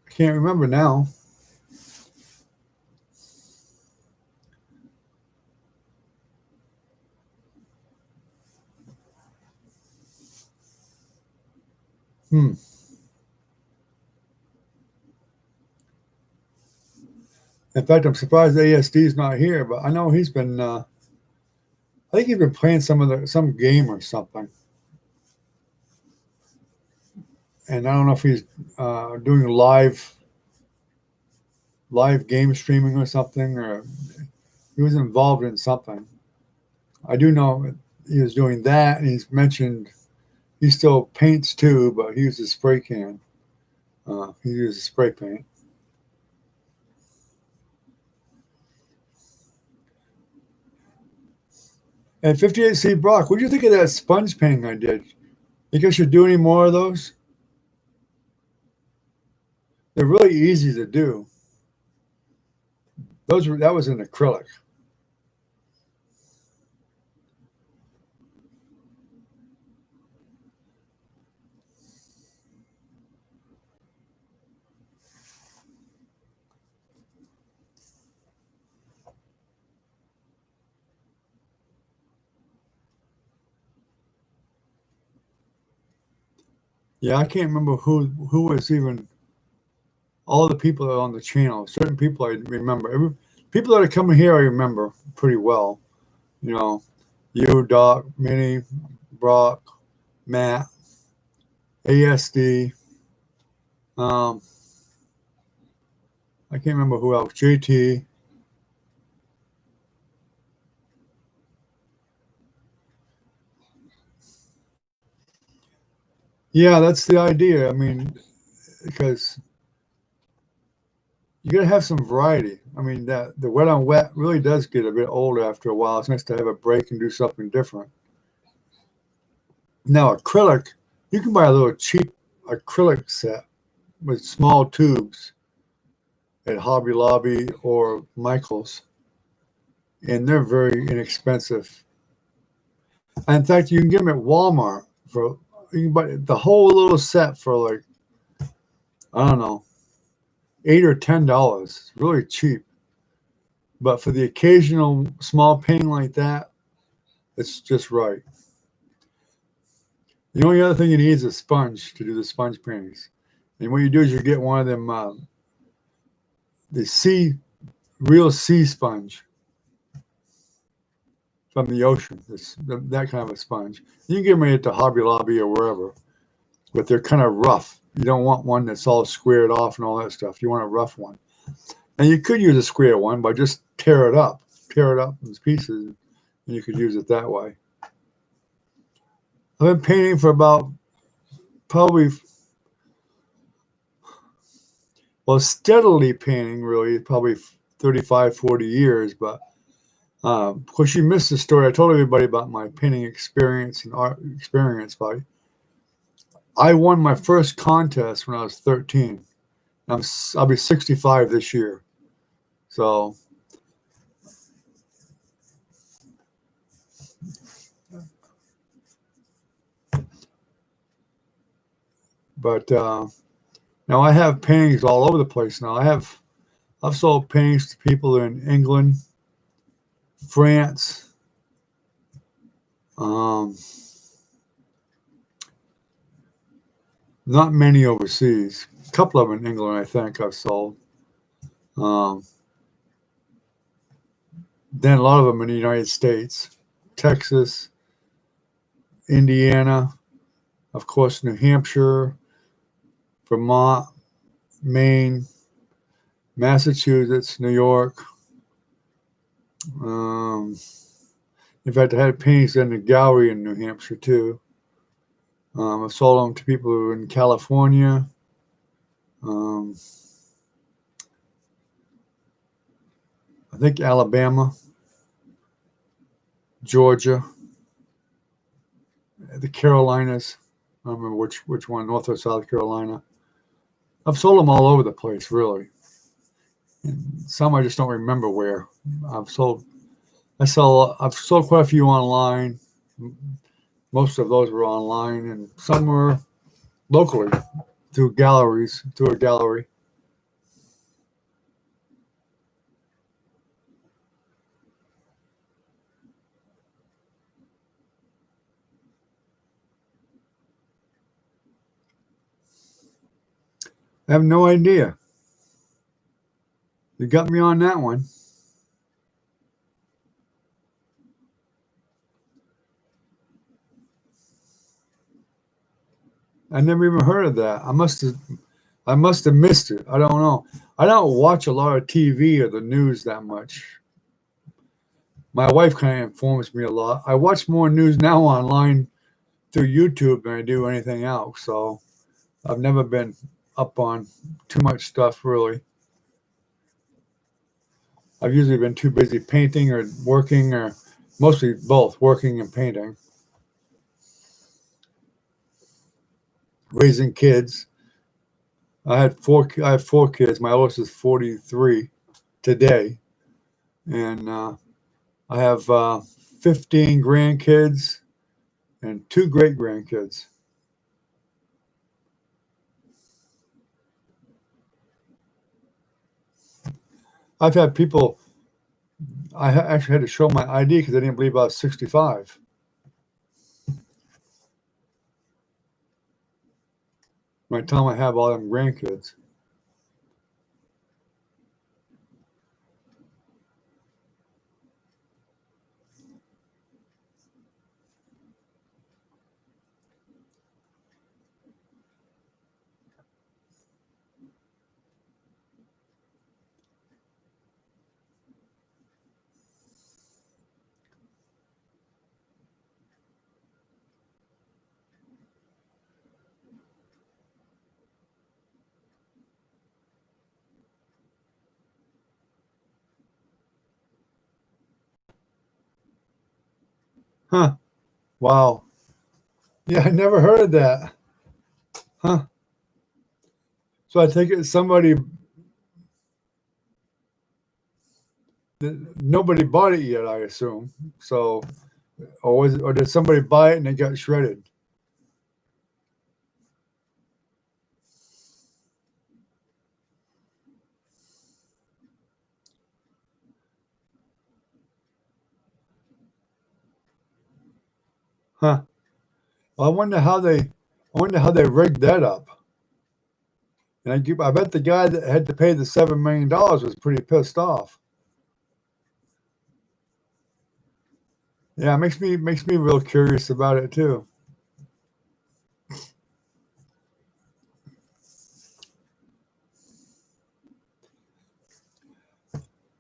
Speaker 1: I can't remember now. Hmm. In fact, I'm surprised ASD's not here, but I know he's been. I think he's been playing some game or something, and I don't know if he's doing live game streaming or something, or he was involved in something. I do know he was doing that, and he's mentioned he still paints too, but he uses spray can. He uses spray paint. And 58C Brock, what do you think of that sponge painting I did? You guys should do any more of those? They're really easy to do. That was an acrylic. Yeah, I can't remember who was even all the people that are on the channel. Certain people I remember. People that are coming here I remember pretty well. You know, you, Doc, Minnie, Brock, Matt, ASD. Um, I can't remember who else. JT. Yeah, that's the idea. I mean, because you got to have some variety. I mean, that the wet on wet really does get a bit old after a while. It's nice to have a break and do something different. Now, acrylic, you can buy a little cheap acrylic set with small tubes at Hobby Lobby or Michael's, and they're very inexpensive. And in fact, you can get them at Walmart for you can buy the whole little set for like I don't know $8 or $10. It's really cheap. But for the occasional small painting like that, it's just right. The only other thing you need is a sponge to do the sponge paintings. And what you do is you get one of them, the real sea sponge from the ocean. That kind of a sponge. You can get them at the Hobby Lobby or wherever, but they're kind of rough. You don't want one that's all squared off and all that stuff. You want a rough one. And you could use a square one, but just tear it up in pieces, and you could use it that way. I've been painting for about probably, well, steadily painting really, probably 35, 40 years. But of course, you missed the story. I told everybody about my painting experience and art experience. But I won my first contest when I was 13 I'll be 65 this year. So, but now I have paintings all over the place now. I've sold paintings to people in England, France, um, not many overseas. A couple of them in England, I think I've sold. Um, then a lot of them in the United States, Texas, Indiana, of course, New Hampshire, Vermont, Maine, Massachusetts, New York. In fact, I had paintings in the gallery in New Hampshire too. I sold them to people who are in California. I think Alabama, Georgia, the Carolinas. I don't remember which one, North or South Carolina. I've sold them all over the place, really. And some I just don't remember where. I've sold quite a few online. Most of those were online, and some were locally through a gallery. I have no idea. You got me on that one. I never even heard of that. I must have missed it. I don't know. I don't watch a lot of TV or the news that much. My wife kind of informs me a lot. I watch more news now online through YouTube than I do anything else. So I've never been up on too much stuff, really. I've usually been too busy painting or working, or mostly both, working and painting. Raising kids. I have four kids. My oldest is 43 today, and I have 15 grandkids and 2 great grandkids. I've had people. I actually had to show my ID because they didn't believe I was 65. By the time I have all them grandkids. Huh. Wow. Yeah, I never heard of that. Huh. So I take it somebody, nobody bought it yet, I assume. So, or did somebody buy it and it got shredded? Huh. Well, I wonder how they rigged that up. And I bet the guy that had to pay the $7 million was pretty pissed off. Yeah, it makes me real curious about it too.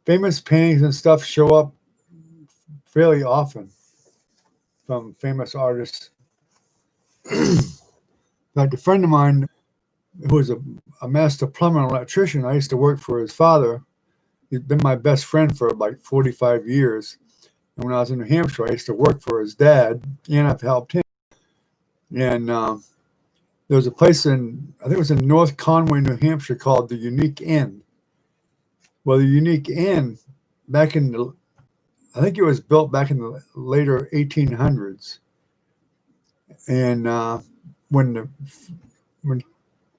Speaker 1: Famous paintings and stuff show up fairly often from famous artists. Like a friend of mine who was a master plumber and electrician, I used to work for his father. He's been my best friend for like 45 years. And when I was in New Hampshire, I used to work for his dad, and I've helped him. And there was a place I think it was in North Conway, New Hampshire, called the Unique Inn. Well, the Unique Inn, back in the, I think it was built back in the later 1800s. And when the when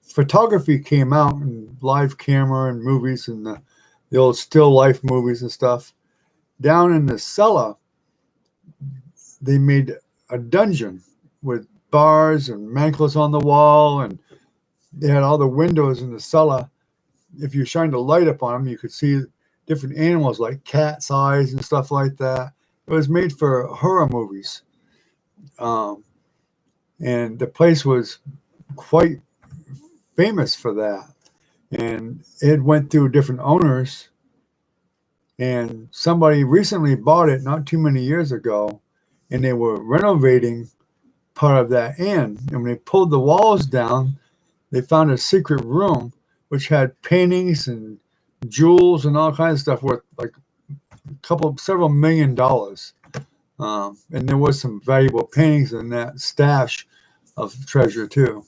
Speaker 1: photography came out and live camera and movies and the old still life movies and stuff, down in the cellar, they made a dungeon with bars and manacles on the wall, and they had all the windows in the cellar. If you shined a light up on them, you could see different animals like cat's eyes and stuff like that. It was made for horror movies. And the place was quite famous for that. And it went through different owners. And somebody recently bought it not too many years ago, and they were renovating part of that inn. And when they pulled the walls down, they found a secret room which had paintings and jewels and all kinds of stuff worth like several $1 million. And there was some valuable paintings in that stash of treasure too.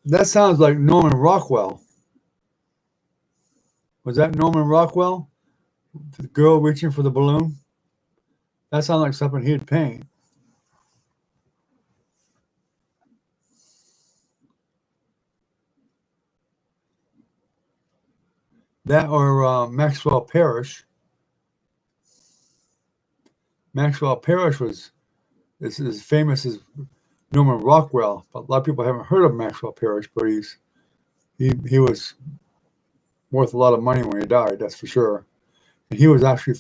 Speaker 1: That sounds like Norman Rockwell. Was that Norman Rockwell? The girl reaching for the balloon? That sounds like something he'd paint. That or Maxwell Parrish. Maxwell Parrish was as famous as Norman Rockwell. But a lot of people haven't heard of Maxwell Parrish, but he was worth a lot of money when he died, that's for sure. And he was actually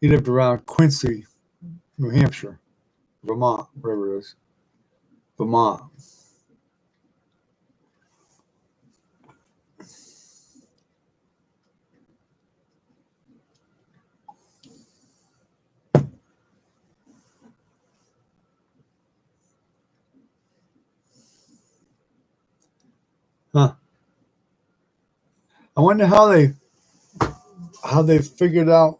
Speaker 1: he lived around Quincy, New Hampshire, Vermont, whatever it is. Vermont. Huh. I wonder how they figured out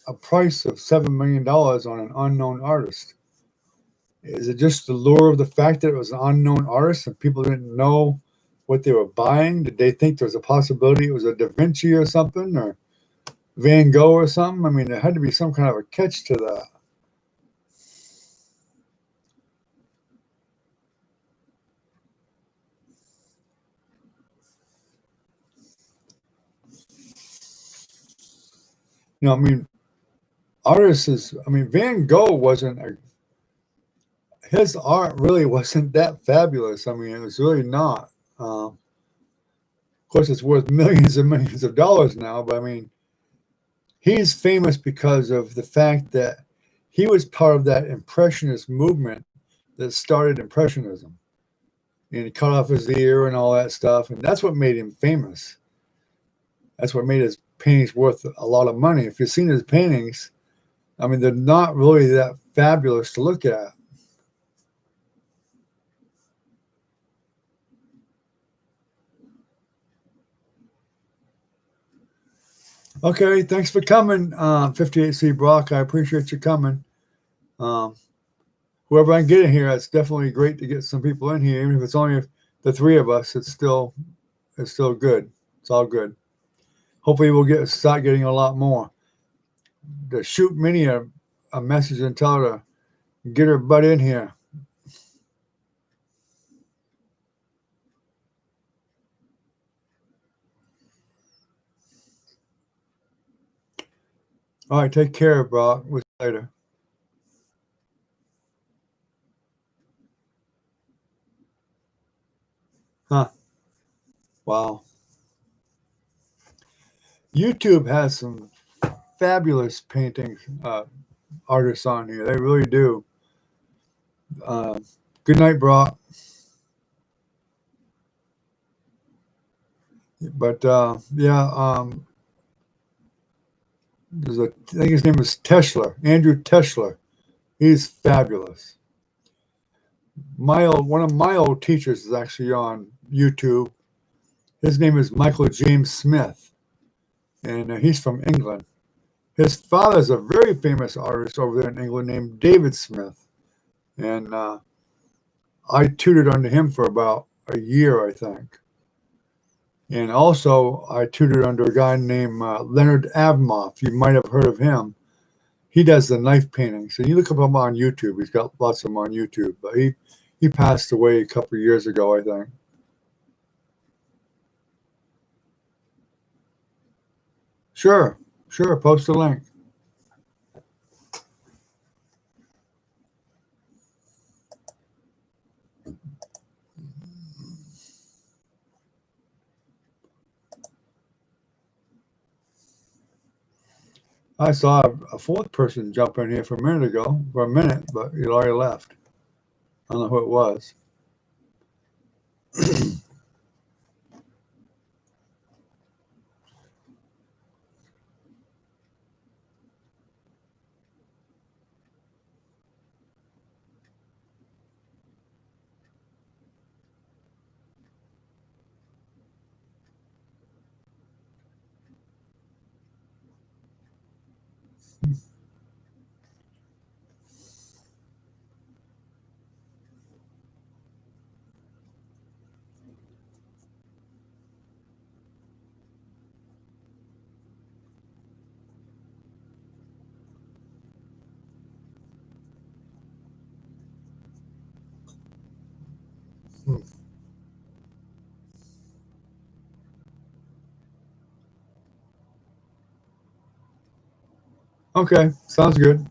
Speaker 1: a price of $7 million on an unknown artist. Is it just the lure of the fact that it was an unknown artist and people didn't know what they were buying? Did they think there was a possibility it was a Da Vinci or something, or Van Gogh or something? I mean, there had to be some kind of a catch to that. I mean, Van Gogh his art really wasn't that fabulous. I mean, it was really not. Of course, it's worth millions and millions of dollars now, but I mean, he's famous because of the fact that he was part of that Impressionist movement that started Impressionism. And he cut off his ear and all that stuff, and that's what made him famous. That's what made his paintings worth a lot of money. If you've seen his paintings, I mean, they're not really that fabulous to look at. Okay, thanks for coming, 58C Brock. I appreciate you coming. Whoever I can get in here, it's definitely great to get some people in here. Even if it's only the three of us, it's still good. It's all good. Hopefully, we'll start getting a lot more. To shoot Minnie a message and tell her to get her butt in here. All right, take care, Brock. We'll see you later. Huh. Wow. YouTube has some fabulous paintings, artists on here. They really do. Good night, Brock. But yeah, I think his name is Teschler, Andrew Teschler. He's fabulous. One of my old teachers is actually on YouTube. His name is Michael James Smith, and he's from England. His father's a very famous artist over there in England named David Smith, and I tutored under him for about a year, I think. And also, I tutored under a guy named Leonard Abmoff. You might have heard of him. He does the knife paintings. And you look up him on YouTube. He's got lots of them on YouTube. But he passed away a couple of years ago, I think. Sure. Post a link. I saw a fourth person jump in here for a minute, but he already left. I don't know who it was. Okay, sounds good.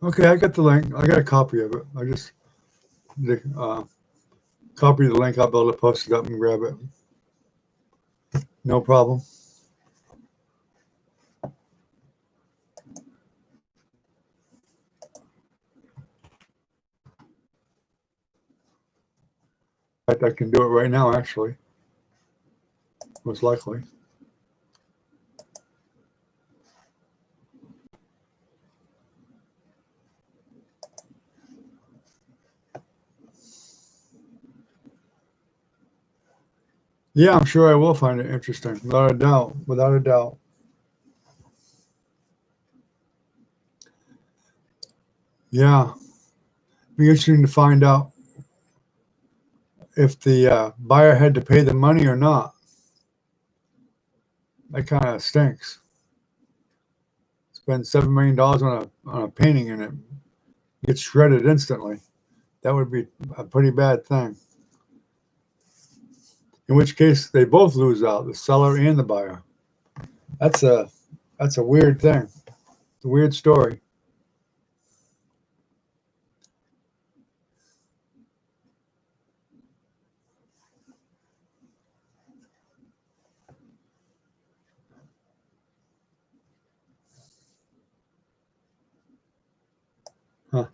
Speaker 1: Okay, I got the link. I got a copy of it. I just copy the link. I'll be able to post it up and grab it. No problem. I can do it right now, actually. Most likely. Yeah, I'm sure I will find it interesting. Without a doubt. Without a doubt. Yeah. Be interesting to find out if the buyer had to pay the money or not. That kind of stinks. Spend $7 million on a painting and it gets shredded instantly. That would be a pretty bad thing. In which case, they both lose out, the seller and the buyer. That's a weird thing. It's a weird story. Huh.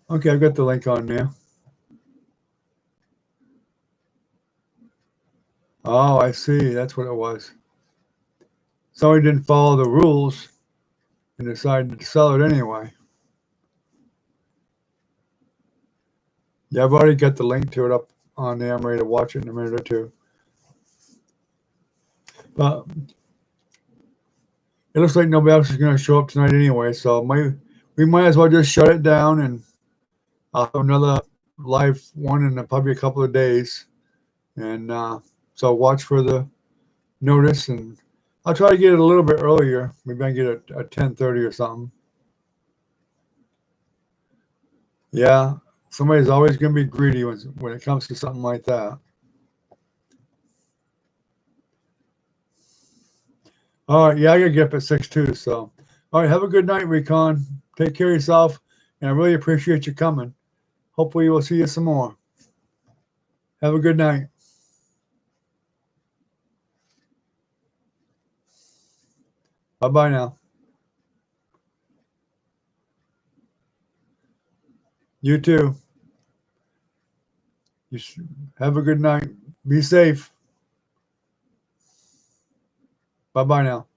Speaker 1: Okay, I've got the link on there. Oh, I see. That's what it was. Somebody didn't follow the rules and decided to sell it anyway. Yeah, I've already got the link to it up on there. I'm ready to watch it in a minute or two. But it looks like nobody else is going to show up tonight anyway, so we might as well just shut it down, and I'll have another live one in probably a couple of days. And so watch for the notice, and I'll try to get it a little bit earlier. Maybe I can get it at 10:30 or something. Yeah, somebody's always going to be greedy when it comes to something like that. All right, yeah, I got to get up at 6 too. So, all right, have a good night, Recon. Take care of yourself, and I really appreciate you coming. Hopefully, we'll see you some more. Have a good night. Bye-bye now. You too. Have a good night. Be safe. Bye-bye now.